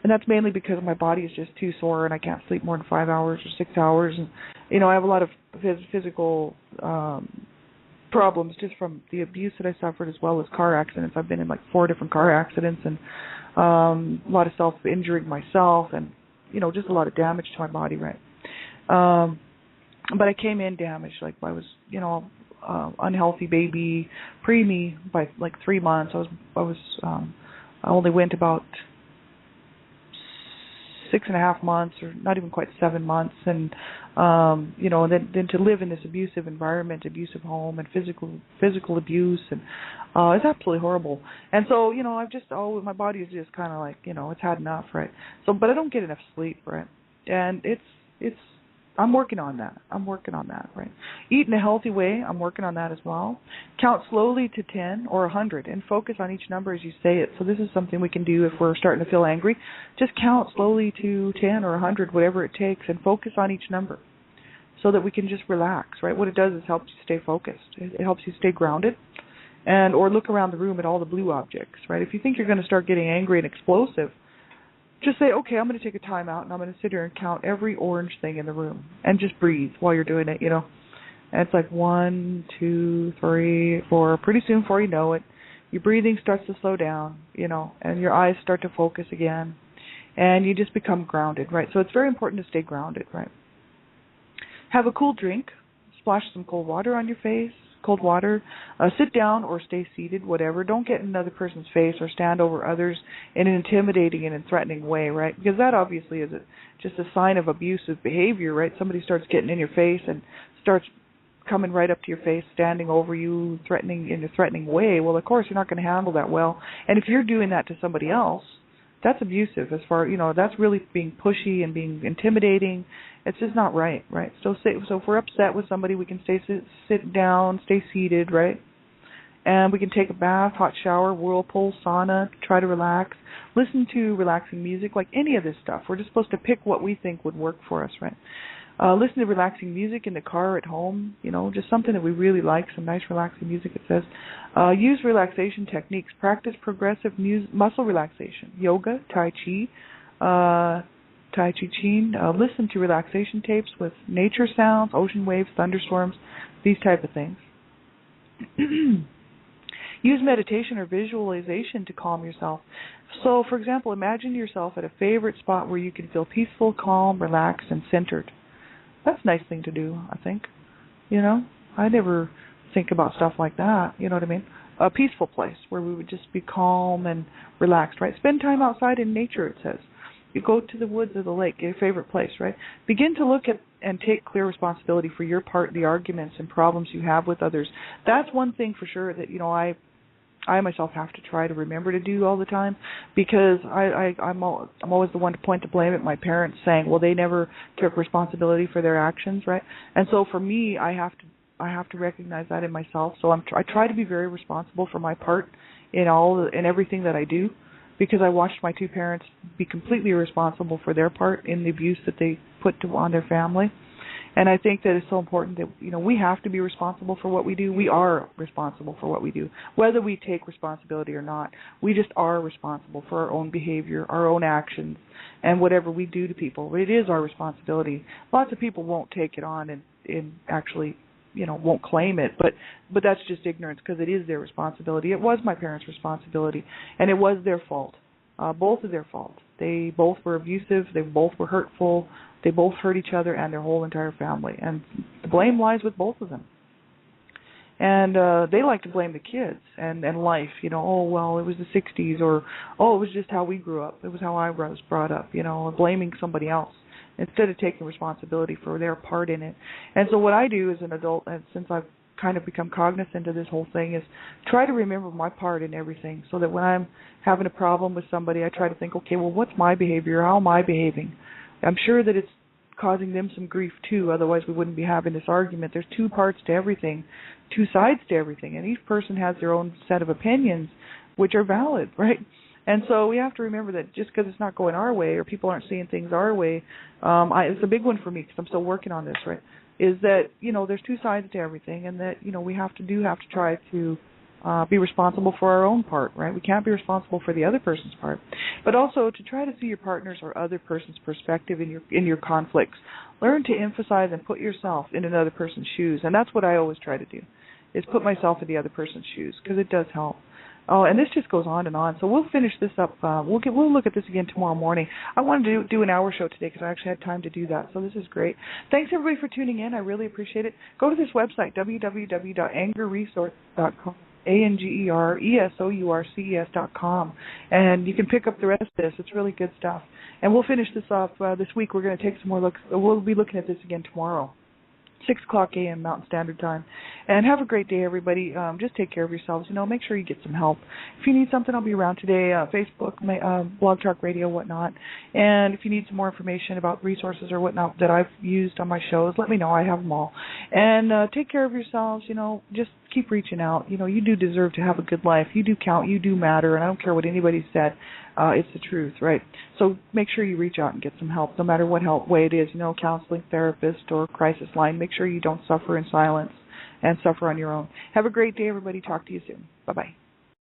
And that's mainly because my body is just too sore and I can't sleep more than 5 hours or 6 hours. And, I have a lot of physical problems just from the abuse that I suffered, as well as car accidents. I've been in 4 different car accidents, and a lot of self-injuring myself, and, just a lot of damage to my body, right? But I came in damaged. I was, unhealthy baby, preemie by 3 months. I only went about 6.5 months, or not even quite 7 months, and then to live in this abusive environment, abusive home, and physical abuse, and it's absolutely horrible. And so I've just my body is just kind of like it's had enough, right? So, but I don't get enough sleep, right? And it's I'm working on that. Right? Eat in a healthy way. I'm working on that as well. Count slowly to 10 or 100 and focus on each number as you say it. So this is something we can do if we're starting to feel angry. Just count slowly to 10 or 100, whatever it takes, and focus on each number so that we can just relax, right? What it does is helps you stay focused. It helps you stay grounded. Or look around the room at all the blue objects, right? If you think you're going to start getting angry and explosive, just say, okay, I'm going to take a time out and I'm going to sit here and count every orange thing in the room and just breathe while you're doing it, And it's like 1, 2, 3, 4. Pretty soon, before you know it, your breathing starts to slow down, and your eyes start to focus again, and you just become grounded, right? So it's very important to stay grounded, right? Have a cool drink, splash some cold water on your face. Cold water, sit down or stay seated, whatever. Don't get in another person's face or stand over others in an intimidating and threatening way, right? Because that obviously is just a sign of abusive behavior, right? Somebody starts getting in your face and starts coming right up to your face, standing over you, threatening in a threatening way. Well, of course, you're not going to handle that well. And if you're doing that to somebody else, that's abusive. That's really being pushy and being intimidating. It's just not right? So if we're upset with somebody, we can sit down, stay seated, right? And we can take a bath, hot shower, whirlpool, sauna, try to relax. Listen to relaxing music, like any of this stuff. We're just supposed to pick what we think would work for us, right? Listen to relaxing music in the car or at home, just something that we really like, some nice relaxing music, it says. Use relaxation techniques. Practice progressive muscle relaxation, yoga, tai chi, listen to relaxation tapes with nature sounds, ocean waves, thunderstorms, these type of things. Use meditation or visualization to calm yourself. So, for example, imagine yourself at a favorite spot where you can feel peaceful, calm, relaxed, and centered. That's a nice thing to do, I think. I never think about stuff like that, you know what I mean? A peaceful place where we would just be calm and relaxed, right? Spend time outside in nature, it says. You go to the woods or the lake, your favorite place, right? Begin to look at and take clear responsibility for your part in the arguments and problems you have with others. That's one thing for sure that, I myself have to try to remember to do all the time, because I'm always the one to point the blame at my parents, saying, well, they never took responsibility for their actions, right? And so for me, I have to recognize that in myself. So I try to be very responsible for my part in everything that I do, because I watched my two parents be completely irresponsible for their part in the abuse that they put on their family. And I think that it's so important that, we have to be responsible for what we do. We are responsible for what we do. Whether we take responsibility or not, we just are responsible for our own behavior, our own actions, and whatever we do to people. It is our responsibility. Lots of people won't take it on and actually, won't claim it. But that's just ignorance, because it is their responsibility. It was my parents' responsibility, and it was their fault. Both of their fault. They both were abusive. They both were hurtful. They both hurt each other and their whole entire family. And the blame lies with both of them. And they like to blame the kids and life. Oh, well, it was the 60s, or, oh, it was just how we grew up. It was how I was brought up, blaming somebody else instead of taking responsibility for their part in it. And so what I do as an adult, and since I've kind of become cognizant of this whole thing, is try to remember my part in everything, so that when I'm having a problem with somebody, I try to think, okay, well, what's my behavior? How am I behaving? I'm sure that it's causing them some grief too, otherwise we wouldn't be having this argument. There's two parts to everything, two sides to everything, and each person has their own set of opinions, which are valid, right? And so we have to remember that just because it's not going our way, or people aren't seeing things our way, it's a big one for me, because I'm still working on this, right, is that, there's two sides to everything, and that, we have to try to be responsible for our own part, right? We can't be responsible for the other person's part. But also to try to see your partner's or other person's perspective in your conflicts. Learn to emphasize and put yourself in another person's shoes, and that's what I always try to do, is put myself in the other person's shoes, because it does help. Oh, and this just goes on and on. So we'll finish this up. We'll look at this again tomorrow morning. I wanted to do an hour show today because I actually had time to do that. So this is great. Thanks, everybody, for tuning in. I really appreciate it. Go to this website, www.angerresource.com. ANGERESOURCES.com. And you can pick up the rest of this. It's really good stuff. And we'll finish this off this week. We're going to take some more looks. We'll be looking at this again tomorrow. 6 o'clock a.m. Mountain Standard Time. And have a great day, everybody. Just take care of yourselves. Make sure you get some help. If you need something, I'll be around today, Facebook, Blog Talk Radio, whatnot. And if you need some more information about resources or whatnot that I've used on my shows, let me know. I have them all. And take care of yourselves. Just keep reaching out. You do deserve to have a good life. You do count. You do matter. And I don't care what anybody said. It's the truth, right? So make sure you reach out and get some help, no matter what way it is, counseling, therapist, or crisis line. Make sure you don't suffer in silence and suffer on your own. Have a great day, everybody. Talk to you soon. Bye-bye.